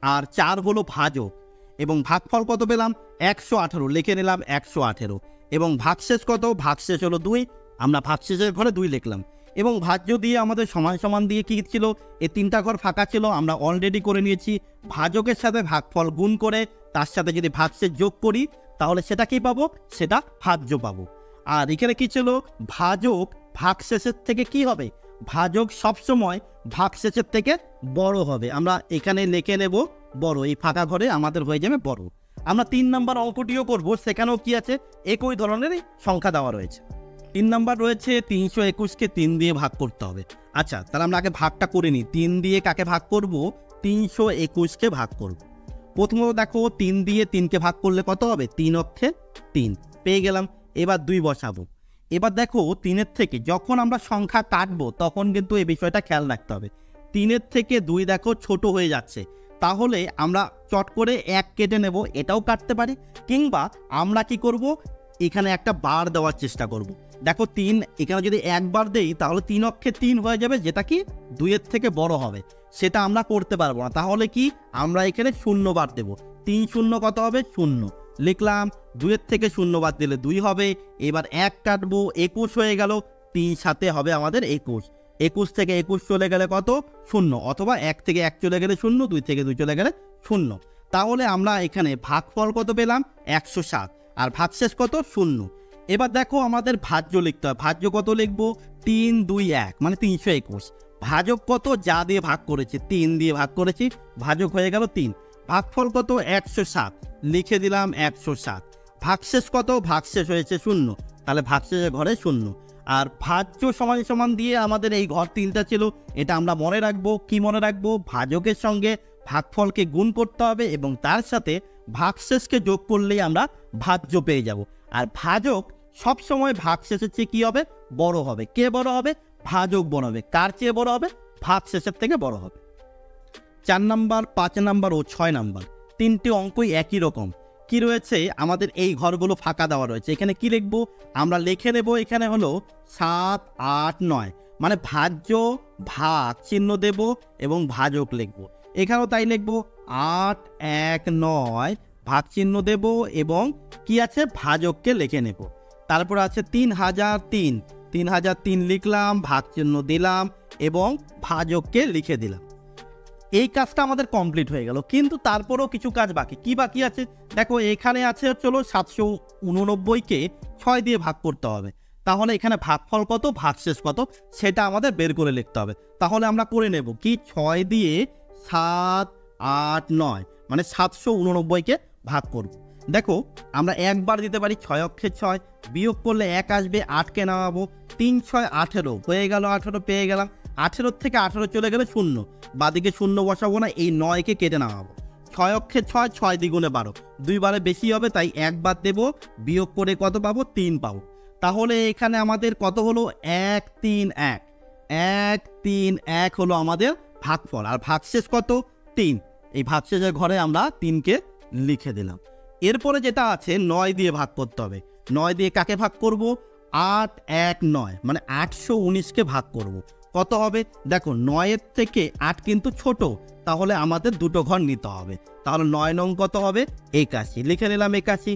আর 4 হলো ভাজক। এবং ভাগফল কত পেলাম, 118, লিখে নিলাম 118। এবং ভাগশেষ কত, ভাগশেষ হলো 2, আমরা ভাগশেষের ঘরে 2 লিখলাম। এবং ভাজ্য দিয়ে আমাদের সমান সমান দিয়ে কি ছিল, এই 3টা ঘর ফাঁকা ছিল, আমরা অলরেডি করে নিয়েছি। ভাজকের সাথে ভাগফল গুণ করে তার সাথে যদি ভাগশেষ যোগ করি তাহলে সেটা কি পাবো, সেটা ভাজ্য পাবো। আর এখানে কি ছিল, ভাজক ভাগশেষের থেকে কি হবে, ভাজক সবসময় ভাগশেষের থেকে বড় হবে। আমরা এখানে লিখে নেব বড়, এই ফাঁকা ঘরে আমাদের হয়ে যাবে বড়। আমরা 3 নম্বর অঙ্কটিও করব, সেখানেও কি আছে, একই ধরনেরই সংখ্যা দেওয়া রয়েছে। 3 নম্বর রয়েছে 321কে 3 দিয়ে ভাগ করতে হবে। আচ্ছা, তাহলে আমরা আগে ভাগটা করে নিই। 3 দিয়ে কাকে ভাগ করব, 321কে ভাগ করব। প্রথমত দেখো 3 দিয়ে 3কে ভাগ করলে কত হবে, 3 অক্ষে 3 পেয়ে গেলাম। এবার 2 বসাবো। এবার দেখো 3-এর থেকে যখন আমরা সংখ্যা কাটবো তখন কিন্তু এই বিষয়টা খেয়াল রাখতে হবে। 3-এর থেকে 2 দেখো ছোট হয়ে যাচ্ছে, তাহলে আমরা চট করে 1 কেটে নেব, এটাও কাটতে পারি। কিংবা আমরা কি করব, এখানে একটা বার দেওয়ার চেষ্টা করব। দেখো 3 এখানে যদি একবার দেই তাহলে 3 অক্ষে 3 হয়ে যাবে, যেটা কি 2-এর থেকে বড় হবে। সেটা আমরা করতে পারবো না, তাহলে কি আমরা এখানে 0 বার দেবো। 3 0 কত হবে, 0 লিখলাম। 2-এর থেকে 0 বাদ দিলে 2 হবে। এবার 1 কাটবো, 21 হয়ে গেল। 3 সাথে হবে আমাদের 21। 21 থেকে 21 চলে গেলে কত, 0। অথবা 1 থেকে 1 চলে গেলে 0, 2 থেকে 2 চলে গেলে 0। তাহলে আমরা এখানে ভাগফল কত পেলাম, 107। আর ভাগশেষ কত, 0। এবার দেখো আমাদের ভাজ্য লিখতে হয়। ভাজ্য কত লিখবো, 3 2 1 মানে 321। ভাজক কত, যা দিয়ে ভাগ করেছি, 3 দিয়ে ভাগ করেছি, ভাজক হয়ে গেল 3। ভাগফল কত, 107, লিখে দিলাম 107। ভাগশেষ কত, ভাগশেষ হয়েছে 0, তাহলে ভাগশেষের ঘরে 0। আর ভাজ্য সমান সমান দিয়ে আমাদের এই ঘর 3টা ছিল, এটা আমরা মনে রাখবো। কি মনে রাখবো, ভাজকের সঙ্গে ভাগফলকে গুণ করতে হবে এবং তার সাথে ভাগশেষকে যোগ করলেই আমরা ভাজ্য পেয়ে যাব। আর ভাজক সবসময় ভাগশেষের চেয়ে কী হবে, বড় হবে। কে বড় হবে, ভাজক বড় হবে। কার চেয়ে বড় হবে, ভাগশেষের থেকে বড় হবে। 4 নম্বর, 5 নম্বর ও 6 নম্বর 3টি অঙ্কই একই রকম। কি রয়েছে, আমাদের এই ঘরগুলো ফাঁকা দেওয়া রয়েছে। এখানে কি লিখবো, আমরা লিখে নেব, এখানে হলো 7 8 9 মানে ভাজ্য ভাগ চিহ্ন দেব এবং ভাজক লিখব। এখানেও তাই লিখবো 8 1 9 ভাগ চিহ্ন দেব এবং কি আছে, ভাজককে লিখে নেব। তারপর আছে 3003, 3003 লিখলাম, ভাগ চিহ্ন দিলাম এবং ভাজককে লিখে দিলাম। এই কাজটা আমাদের কমপ্লিট হয়ে গেল। কিন্তু তারপরেও কিছু কাজ বাকি। কি বাকি আছে, দেখো এখানে আছে চলো 789কে 6 দিয়ে ভাগ করতে হবে। তাহলে এখানে ভাগফল কত, ভাগশেষ কত, সেটা আমাদের বের করে লিখতে হবে। তাহলে আমরা করে নেব কি, 6 দিয়ে 7 8 9 মানে 789কে ভাগ করব। দেখো আমরা একবার দিতে পারি, 6 অক্ষে 6, বিয়োগ করলে 1 আসবে, 8কে নামাবো, 3 6 18 হয়ে গেল, 18 পেয়ে গেলাম। 18 থেকে 18 চলে গেলে 0, বাদিকে 0 বসাবো না, এই 9কে কেটে নামাবো। 6 অক্ষে 6, 6 দ্বিগুণে 12, 2 বারে বেশি হবে, তাই একবার দেবো, বিয়োগ করে কত পাবো, 3 পাবো। তাহলে এখানে আমাদের কত হলো, 1 3 1, 1 3 1 হলো আমাদের ভাগফল। আর ভাগশেষ কত, 3। এই ভাগশেষের ঘরে আমরা 3কে লিখে দিলাম। এরপরে যেটা আছে 9 দিয়ে ভাগ করতে হবে। 9 দিয়ে কাকে ভাগ করব, 8 1 9 মানে 819কে ভাগ করব। কত হবে, দেখো 9-এর থেকে 8 কিন্তু ছোট, তাহলে আমাদের দুটো ঘর নিতে হবে। তাহলে 9 নং কত হবে, 81, লিখে নিলাম 81।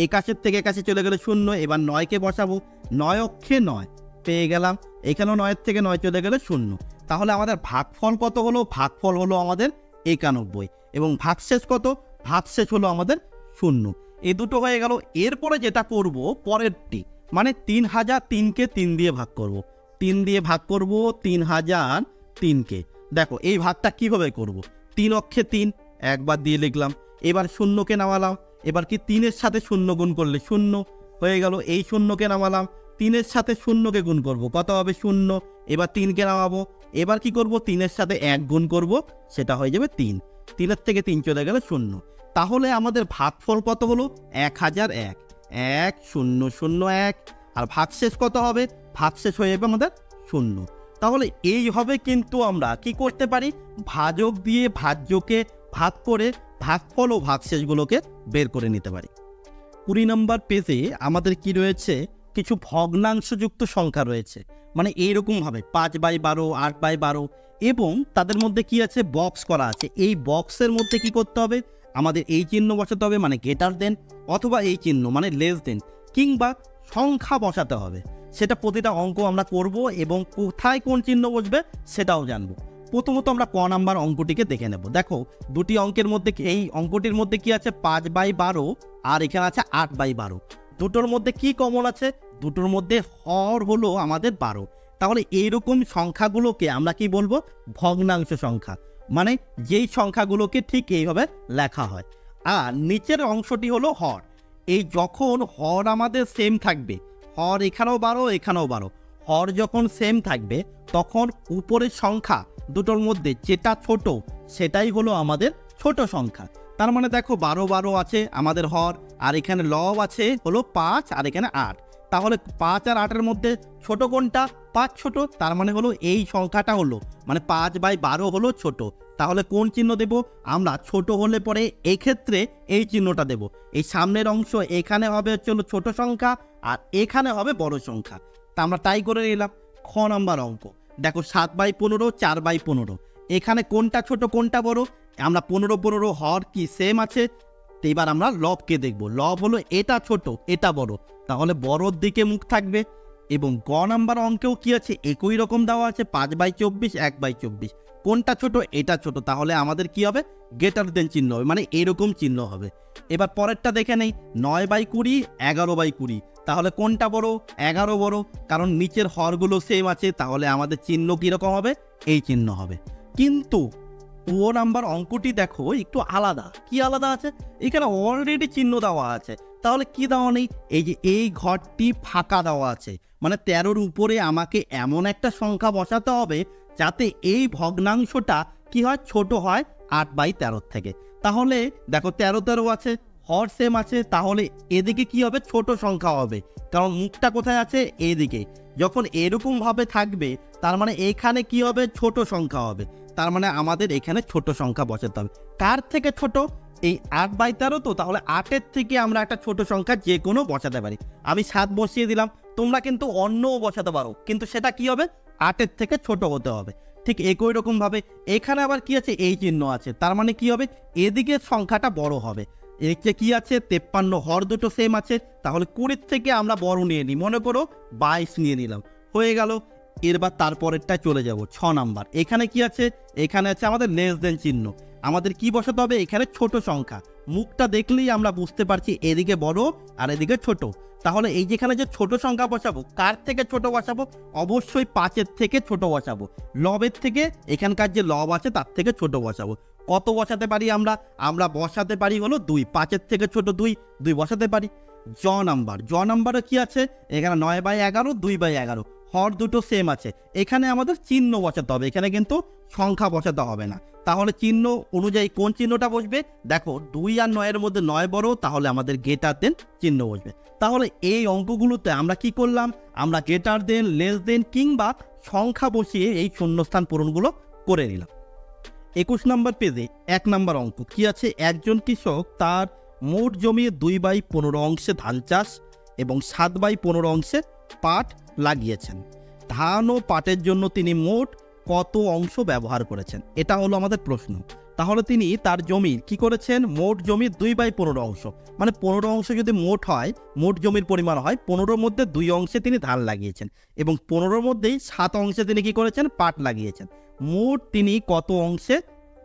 81 থেকে 81 চলে গেলে 0, এবার 9কে বসাবো, 9 অক্ষে 9 পেয়ে গেলাম। এখানেও 9-এর থেকে 9 চলে গেলে 0। তাহলে আমাদের ভাগফল কত হলো, ভাগফল হলো আমাদের 91 এবং ভাগশেষ কত, ভাগশেষ হলো আমাদের 0। এই দুটো হয়ে গেল। এরপরে যেটা করব পরেরটি, মানে 3003কে 3 দিয়ে ভাগ করব। 3 দিয়ে ভাগ করব 3003কে। দেখো এই ভাগটা কিভাবে করব, 3 অক্ষে 3 একবার দিয়ে লিখলাম, এবার 0কে নামালাম। এবার কি 3-এর সাথে 0 গুণ করলে 0 হয়ে গেল, এই 0কে নামালাম, 3-এর সাথে 0কে গুণ করব, কত হবে 0। এবার 3কে নামাবো, এবার কি করব, 3-এর সাথে 1 গুণ করব, সেটা হয়ে যাবে 3। 3-এর থেকে 3 চলে গেলে 0। তাহলে আমাদের ভাগফল কত হলো, 1001, 1001। আর ভাগশেষ কত হবে, ভাগশেষ হয়ে যাবে আমাদের 0। তাহলে এইভাবে কিন্তু আমরা কি করতে পারি, ভাজক দিয়ে ভাজ্যকে ভাগ করে ভাগফল ও ভাগশেষগুলোকে বের করে নিতে পারি। 20 নম্বর পেজে আমাদের কি রয়েছে, কিছু ভগ্নাংশযুক্ত সংখ্যা রয়েছে। মানে এইরকমভাবে 5/12, 8/12 এবং তাদের মধ্যে কি আছে, বক্স করা আছে। এই বক্সের মধ্যে কি করতে হবে, আমাদের এই চিহ্ন বসাতে হবে, মানে গ্রেটার দেন, অথবা এই চিহ্ন মানে লেস দেন, কিংবা সংখ্যা বসাতে হবে। সেটা প্রতিটা অঙ্ক আমরা করব এবং কোথায় কোন চিহ্ন বসবে সেটাও জানবো। প্রথমত আমরা ক নাম্বার অঙ্কটিকে দেখে নেব। দেখো দুটি অঙ্কের মধ্যে এই অঙ্কটির মধ্যে কি আছে 5/12 আর এখানে আছে 8/12। দুটোর মধ্যে কি কমন আছে? দুটোর মধ্যে হর হলো আমাদের 12। তাহলে এইরকম সংখ্যাগুলোকে আমরা কি বলবো? ভগ্নাংশ সংখ্যা। মানে যেই সংখ্যাগুলোকে ঠিক এইভাবে লেখা হয়। আর নিচের অংশটি হলো হর। এই যখন হর আমাদের সেম থাকবে, হর এখানেও 12 এখানেও 12, হর যখন সেম থাকবে তখন উপরের সংখ্যা দুটোর মধ্যে যেটা ছোট সেটাই হলো আমাদের ছোট সংখ্যা। তার মানে দেখো 12 আছে আমাদের হর, আর এখানে লব আছে হলো 5 আর এখানে 8। তাহলে 5 আর 8-এর মধ্যে ছোট কোনটা? 5 ছোট। তার মানে হলো এই সংখ্যাটা হলো মানে 5/12 হলো ছোট। তাহলে কোন চিহ্ন দেব? আমরা ছোট হলে পরে এই ক্ষেত্রে এই চিহ্নটা দেব। এই সামনের অংশ এখানে হবে হচ্ছে হলো ছোট সংখ্যা আর এখানে হবে বড় সংখ্যা। তা আমরা তাই করে নিলাম। খ নাম্বার অঙ্ক দেখো 7/15 4/15। এখানে কোনটা ছোট কোনটা বড়? আমরা 15 হর কি সেম আছে। তো এবার আমরা লবকে দেখব। লব হলো এটা ছোট এটা বড়, তাহলে বড়র দিকে মুখ থাকবে। এবং গ নাম্বার অঙ্কেও কি আছে? একই রকম দেওয়া আছে 5/24 1/24। কোনটা ছোট? এটা ছোট, তাহলে আমাদের কি হবে? গ্রেটার দেন চিহ্ন হবে, মানে এরকম চিহ্ন হবে। এবার পরেরটা দেখে নেই 9/20 11/20। তাহলে কোনটা বড়? 11 বড়, কারণ নিচের হরগুলো সেম আছে। তাহলে আমাদের চিহ্ন কীরকম হবে? এই চিহ্ন হবে। কিন্তু ও নাম্বার অঙ্কটি দেখো একটু আলাদা। কি আলাদা আছে? এখানে অলরেডি চিহ্ন দেওয়া আছে, তাহলে কি দেওয়া নেই? এই যে এই ঘরটি ফাঁকা দেওয়া আছে, মানে 13-র উপরে আমাকে এমন একটা সংখ্যা বসাতে হবে যাতে এই ভগ্নাংশটা কি হয়? ছোট হয় 8/13 থেকে। তাহলে দেখো 13 আছে, হর সেম আছে, তাহলে এদিকে কি হবে? ছোট সংখ্যা হবে, কারণ মুখটা কোথায় আছে? এদিকে। যখন এরকম ভাবে থাকবে তার মানে এখানে কি হবে? ছোট সংখ্যা হবে। তার মানে আমাদের এখানে ছোট সংখ্যা বসাতে হবে। কার থেকে ছোট? এই 8/13 তো, তাহলে 8-এর থেকে আমরা একটা ছোট সংখ্যা যে কোনো বসাতে পারি। আমি 7 বসিয়ে দিলাম, তোমরা কিন্তু অন্যও বসাতে পারো, কিন্তু সেটা কি হবে? 8-এর থেকে ছোট হতে হবে। ঠিক একই রকম ভাবে এখানে আবার কি আছে? এই চিহ্ন আছে, তার মানে কি হবে? এদিকের সংখ্যাটা বড় হবে। এদিকে কি আছে? 53, হর দুটো সেম আছে, তাহলে 20 থেকে আমরা বড় নিয়ে নিই, মনে করো 22 নিয়ে নিলাম, হয়ে গেল। এরবার তারপরেরটা চলে যাব 6 নাম্বার। এখানে কি আছে? এখানে আছে আমাদের লেস দেন চিহ্ন। আমাদের কি বসাতে হবে? এখানে ছোট সংখ্যা। মুখটা দেখলেই আমরা বুঝতে পারছি এদিকে বড় আর এদিকে ছোট। তাহলে এই যেখানে যে ছোট সংখ্যা বসাবো, কার থেকে ছোট বসাবো? অবশ্যই 5-এর থেকে ছোট বসাবো। লবের থেকে, এখানকার যে লব আছে তার থেকে ছোট বসাবো। কত বসাতে পারি আমরা? আমরা বসাতে পারি হলো 2। 5-এর থেকে ছোট 2 বসাতে পারি। জ নাম্বার। জ নাম্বারে কি আছে? এখানে 9/11 2/11, হর দুটো সেম আছে। এখানে আমাদের চিহ্ন বসাতে হবে, এখানে কিন্তু সংখ্যা বসাতে হবে না। তাহলে চিহ্ন অনুযায়ী কোন চিহ্নটা বসবে? দেখো 2 আর 9-এর মধ্যে 9 বড়, তাহলে আমাদের গ্রেটার দেন চিহ্ন বসবে। তাহলে এই অঙ্কগুলোতে আমরা কি করলাম? আমরা গ্রেটার দেন, লেস দেন কিংবা সংখ্যা বসিয়ে এই শূন্যস্থান পূরণগুলো করে নিলাম। 21 নম্বর পেজে 1 নম্বর অঙ্ক কি আছে? একজন কৃষক তার মোট জমি 2/15 অংশে ধান চাষ এবং 7/15 অংশে পাট লাগিয়েছেন। ধান ও পাটের জন্য তিনি মোট কত অংশ ব্যবহার করেছেন? এটা হলো আমাদের প্রশ্ন। তাহলে তিনি তার জমির কি করেছেন? মোট জমির 2/15 অংশ, মানে 15 অংশ যদি মোট হয়, মোট জমির পরিমাণ হয়, 15-র মধ্যে 2 অংশে তিনি ধান লাগিয়েছেন এবং 15-র মধ্যেই 7 অংশে তিনি কি করেছেন? পাট লাগিয়েছেন। মোট তিনি কত অংশে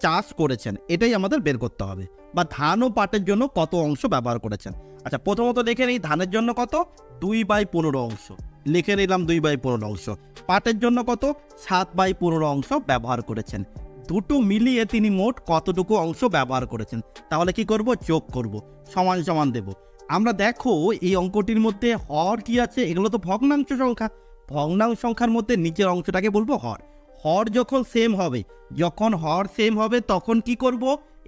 চাষ করেছেন এটাই আমাদের বের করতে হবে, বা ধান ও পাটের জন্য কত অংশ ব্যবহার করেছেন। আচ্ছা, প্রথমত লিখে নিই ধানের জন্য কত? 2/15 অংশ, লিখে নিলাম 2/15 অংশ। পাটের জন্য কত? 7/15 অংশ ব্যবহার করেছেন। দুটো মিলিয়ে তিনি মোট কতটুকু অংশ ব্যবহার করেছেন? তাহলে কি করব? যোগ করব, সমান সমান দেব। আমরা দেখো এই অঙ্কটির মধ্যে হর কি আছে? এগুলো তো ভগ্নাংশ সংখ্যা। ভগ্নাংশ সংখ্যার মধ্যে নিচের অংশটাকে বলবো হর। হর যখন সেম হবে, যখন হর সেম হবে তখন কি করব?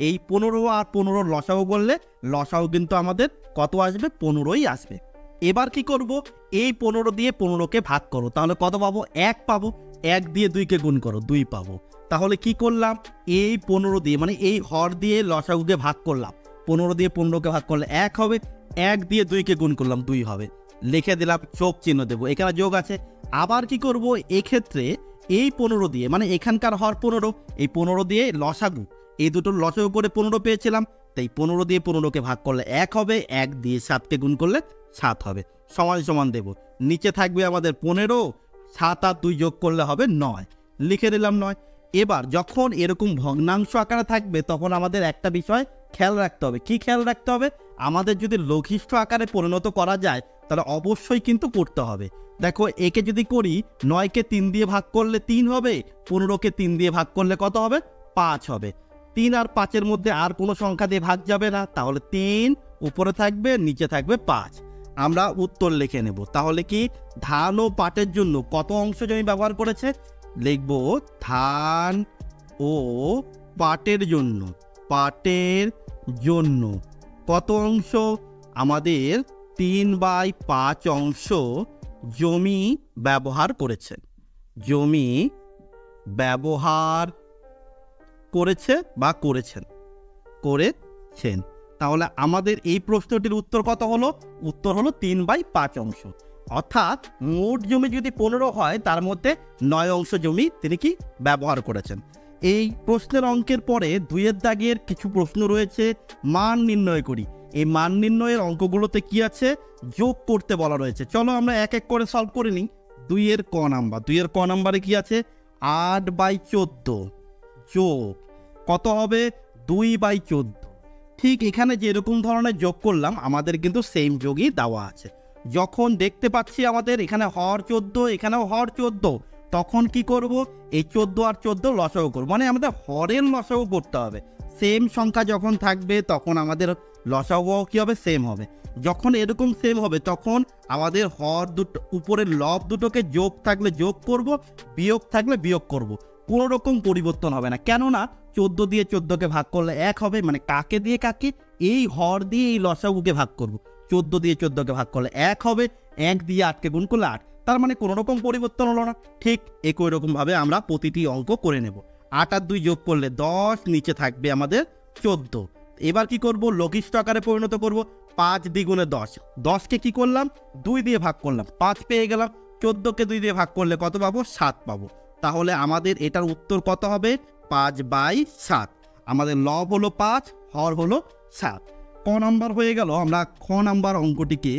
এই 15 আর 15 লসাগু করলে লসাগু কিন্তু আমাদের কত আসবে? 15ই আসবে। এবার কি করব? এই 15 দিয়ে 15কে ভাগ করো, তাহলে কত পাবো? 1 পাবো। 1 দিয়ে 2কে গুণ করো, 2 পাবো। তাহলে কি করলাম? এই 15 দিয়ে, মানে এই হর দিয়ে লসাগুকে ভাগ করলাম, 15 দিয়ে 15কে ভাগ করলে 1 হবে। 1 দিয়ে 2কে গুণ করলাম, 2 হবে। লিখে দিলাম, যোগ চিহ্ন দেবো, এখানে যোগ আছে। আবার কি করব? এক্ষেত্রে এই 15 দিয়ে, মানে এখানকার হর 15, এই 15 দিয়ে লসাগু, এই দুটোর লসাগু করে 15 পেয়েছিলাম, তাই 15 দিয়ে 15কে ভাগ করলে 1 হবে। 1 দিয়ে 7কে গুণ করলে 7 হবে, সমান সমান দেব। নিচে থাকবে আমাদের 15, 7 আর 2 যোগ করলে হবে 9, লিখে দিলাম 9। এবার যখন এরকম ভগ্নাংশ আকারে থাকবে তখন আমাদের একটা বিষয় খেয়াল রাখতে হবে। কি খেয়াল রাখতে হবে? আমাদের যদি লঘিষ্ঠ আকারে পরিণত করা যায় তাহলে অবশ্যই কিন্তু করতে হবে। দেখো, একে যদি করি 9কে 3 দিয়ে ভাগ করলে 3 হবে, 15কে 3 দিয়ে ভাগ করলে কত হবে? 5 হবে। 3 আর 5-এর মধ্যে আর কোনো সংখ্যা দিয়ে ভাগ যাবে না, তাহলে 3 উপরে থাকবে, নিচে থাকবে 5। আমরা উত্তর লিখে নেব। তাহলে কি ধান ও পাটের জন্য কত অংশ জমি ব্যবহার করেছে? লিখব ধান ও পাটের জন্য, পাটের জন্য কত অংশ? আমাদের 3/5 অংশ জমি ব্যবহার করেছে, জমি ব্যবহার করেছে বা করেছেন, করেছেন। তাহলে আমাদের এই প্রশ্নটির উত্তর কত হলো? উত্তর হলো 3/5 অংশ। অর্থাৎ মোট জমি যদি 15 হয় তার মধ্যে 9 অংশ জমি তিনি কি ব্যবহার করেছেন। এই প্রশ্নের অঙ্কের পরে 2-এর দাগের কিছু প্রশ্ন রয়েছে, মান নির্ণয় করি। এই মান নির্ণয়ের অঙ্কগুলোতে কি আছে? যোগ করতে বলা রয়েছে। চলো আমরা এক এক করে সলভ করে নিই। 2-এর ক নাম্বার, 2-এর ক নাম্বারে কি আছে? 8/14 যোগ কত হবে? 2/14। ঠিক এখানে যেরকম ধরনের যোগ করলাম আমাদের কিন্তু সেম যোগই দেওয়া আছে। যখন দেখতে পাচ্ছি আমাদের এখানে হর 14, এখানেও হর 14, তখন কি করব? এই 14 আর 14 লসাগু করব, মানে আমাদের হরের লসাগু করতে হবে। সেম সংখ্যা যখন থাকবে তখন আমাদের লসাগু কি হবে? সেম হবে। যখন এরকম সেম হবে তখন আমাদের হর দুটো, উপরের লব দুটোকে যোগ থাকলে যোগ করব, বিয়োগ থাকলে বিয়োগ করব, কোনো রকম পরিবর্তন হবে না। কেননা 14 দিয়ে 14কে ভাগ করলে 1 হবে, মানে কাকে দিয়ে কাকে? এই হর দিয়ে এই লসাগুকে ভাগ করব। 14 দিয়ে 14কে ভাগ করলে 1 হবে, 1 দিয়ে 8কে গুণ করলে 8, তার মানে কোনো রকম পরিবর্তন হলো না। ঠিক একই রকমভাবে আমরা প্রতিটি অঙ্ক করে নেব। 8 আর 2 যোগ করলে 10, নিচে থাকবে আমাদের 14। এবার কি করব? লঘিষ্ঠ আকারে পরিণত করব। 5 দ্বিগুণে 10, 10কে কি করলাম? 2 দিয়ে ভাগ করলাম, 5 পেয়ে গেলাম। 14কে 2 দিয়ে ভাগ করলে কত পাবো? 7 পাবো। তাহলে আমাদের এটার উত্তর কত হবে? 5/7। আমাদের লব হলো 5, হর হলো 7। ক নাম্বার হয়ে গেল। আমরা খ নাম্বার অঙ্কটিকে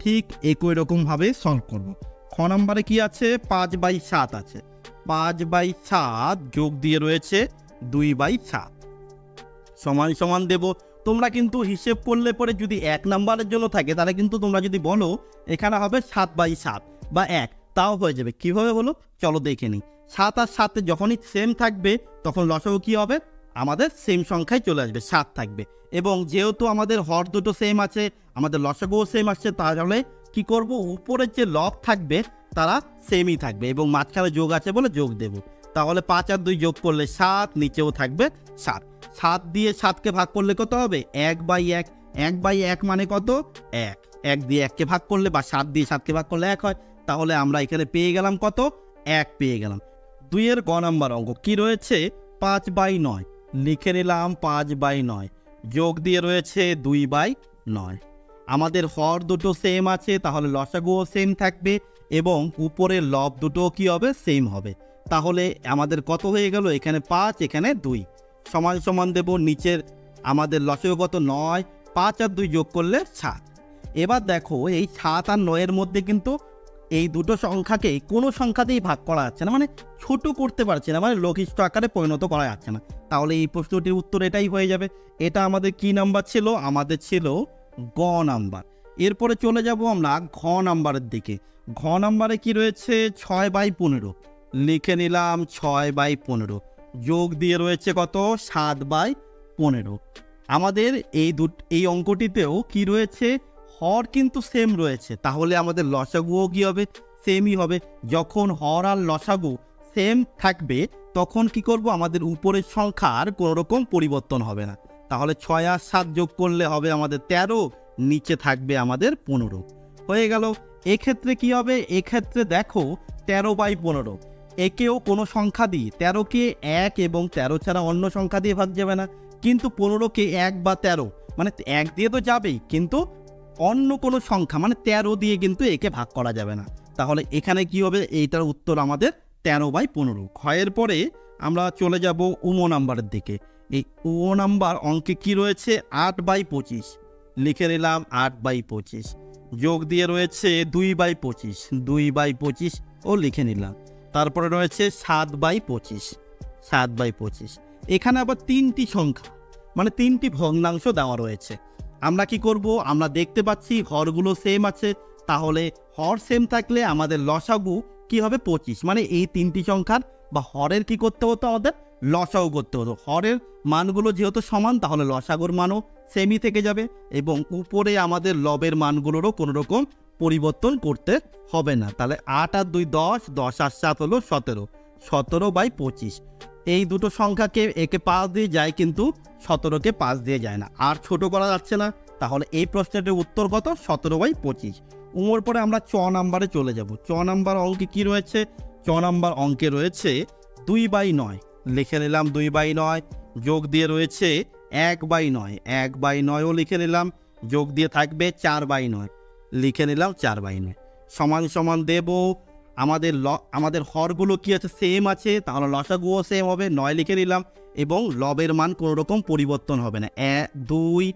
ঠিক একই রকমভাবে সলভ করব। খ নাম্বারে কি আছে? 5/7 আছে। 5/7 যোগ দিয়ে রয়েছে 2/7, সমান সমান দেব। তোমরা কিন্তু হিসেব করলে পরে যদি 1 নাম্বারের জন্য থাকে তাহলে কিন্তু তোমরা যদি বলো এখানে হবে 7/7 বা 1, তাও হয়ে যাবে। কিভাবে বলো? চলো দেখে নিই। 7 আর 7 যখনই সেম থাকবে তখন লসাগু কি হবে? আমাদের সেম সংখ্যায় চলে আসবে, 7 থাকবে। এবং যেহেতু আমাদের হর দুটো সেম আছে, আমাদের লসাগুও সেম আসছে, তাহলে কি করব? উপরের যে লব থাকবে তারা সেমই থাকবে এবং মাঝখানে যোগ আছে বলে যোগ দেব। তাহলে 5 আর 2 যোগ করলে 7, নিচেও থাকবে 7। 7 দিয়ে 7কে ভাগ করলে কত হবে? 1/1। 1/1 মানে কত? 1। 1 দিয়ে 1কে ভাগ করলে বা 7 দিয়ে 7কে ভাগ করলে 1 হয়। তাহলে আমরা এখানে পেয়ে গেলাম কত? 1 পেয়ে গেলাম। 2-এর গ নাম্বার অঙ্ক কি রয়েছে? 5/9, লিখে নিলাম 5/9 যোগ দিয়ে রয়েছে 2/9। আমাদের হর দুটো সেম আছে, তাহলে লসাগুও সেম থাকবে এবং উপরের লব দুটো কি হবে? সেম হবে। তাহলে আমাদের কত হয়ে গেল? এখানে 5, এখানে 2, সমান সমান দেব। নিচের আমাদের লসাগু কত? 9। 5 আর 2 যোগ করলে 7। এবার দেখো এই 7 আর 9-এর মধ্যে কিন্তু এই দুটো সংখ্যাকে কোনো সংখ্যাতেই ভাগ করা যাচ্ছে না, মানে ছোট করতে পারছে না, মানে লঘিষ্ঠ আকারে পরিণত করা যাচ্ছে না। তাহলে এই প্রশ্নটির উত্তর এটাই হয়ে যাবে। এটা আমাদের কি নাম্বার ছিল? আমাদের ছিল গ নাম্বার। এরপরে চলে যাব আমরা ঘ নাম্বারের দিকে। ঘ নাম্বারে কি রয়েছে? 6/15, লিখে নিলাম 6/15 যোগ দিয়ে রয়েছে কত? 7/15। আমাদের এই অঙ্কটিতেও কি রয়েছে? হর কিন্তু সেম রয়েছে, তাহলে আমাদের লসাগুও কি হবে? সেমই হবে। যখন হর আর লসাগু সেম থাকবে তখন কি করব? আমাদের উপরের সংখ্যার কোনো রকম পরিবর্তন হবে না। তাহলে 6 আর 7 যোগ করলে হবে আমাদের 13, নিচে থাকবে আমাদের 15। হয়ে গেল। এক্ষেত্রে কি হবে? এক্ষেত্রে দেখো 13/15, একেও কোনো সংখ্যা দিয়ে 13কে 1 এবং 13 ছাড়া অন্য সংখ্যা দিয়ে ভাগ যাবে না, কিন্তু 15কে 1 বা 13, মানে 1 দিয়ে তো যাবেই, কিন্তু অন্য কোনো সংখ্যা মানে 13 দিয়ে কিন্তু একে ভাগ করা যাবে না। তাহলে এখানে কি হবে? এইটার উত্তর আমাদের 13/15। ক্ষয়ের পরে আমরা চলে যাব উম নাম্বারের দিকে। এই উম নাম্বার অঙ্কে কি রয়েছে? 8/25, লিখে নিলাম 8/25 যোগ দিয়ে রয়েছে 2/25, 2/25 ও লিখে নিলাম। তারপরে রয়েছে 7/25, 7/25। এখানে আবার 3টি সংখ্যা মানে 3টি ভগ্নাংশ দেওয়া রয়েছে। আমরা কি করব, আমরা দেখতে পাচ্ছি হরগুলো সেম আছে, তাহলে হর সেম থাকলে আমাদের লসাগু কি হবে 25, মানে এই 3টি সংখ্যার বা হরের কি করতে হতো, আমাদের লসাগু করতে হতো। হরের মানগুলো যেহেতু সমান তাহলে লসাগুর মানও সেমই থেকে যাবে এবং উপরে আমাদের লবের মানগুলোরও কোনো রকম পরিবর্তন করতে হবে না। তাহলে 8 আর 2 10, 10 আর 7 হলো 17, 17/25। এই দুটো সংখ্যাকে একে পাশ দিয়ে যায় কিন্তু 17কে পাশ দিয়ে যায় না, আর ছোট করা যাচ্ছে না। তাহলে এই প্রশ্নটির উত্তর কত, 17/25। উমর পরে আমরা 6 নাম্বারে চলে যাব। 6 নাম্বার অঙ্কে কি রয়েছে, 6 নাম্বার অঙ্কে রয়েছে 2/9, লিখে নিলাম 2/9, যোগ দিয়ে রয়েছে 1/9, 1/9ও লিখে নিলাম, যোগ দিয়ে থাকবে 4/9, লিখে নিলাম 4/9। সমান সমান দেব, আমাদের হরগুলো কি আছে, সেম আছে, তাহলে লসাগুও সেম হবে, 9 লিখে নিলাম এবং লবের মান কোনো রকম পরিবর্তন হবে না। 2,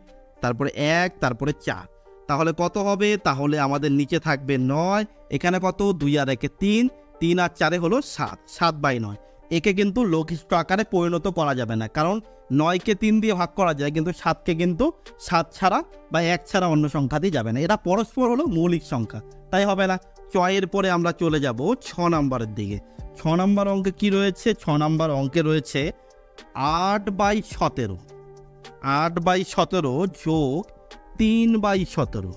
তারপরে 1, তারপরে 4, তাহলে কত হবে, তাহলে আমাদের নিচে থাকবে 9, এখানে কত, 2 আর 1 3, 3 আর 4 হলো 7, 7/9। একে কিন্তু লঘিষ্ঠ আকারে পরিণত করা যাবে না, কারণ 9কে 3 দিয়ে ভাগ করা যায় কিন্তু 7কে কিন্তু 7 ছাড়া বা 1 ছাড়া অন্য সংখ্যা দিয়ে যাবে না, এটা পরস্পর হলো মৌলিক সংখ্যা, তাই হবে না। 6 পরে আমরা চলে যাব 6 নাম্বারের দিকে। 6 নাম্বার অঙ্কে কি রয়েছে, 6 নাম্বার অঙ্কে রয়েছে 8/17, 8/17 যোগ 3/17।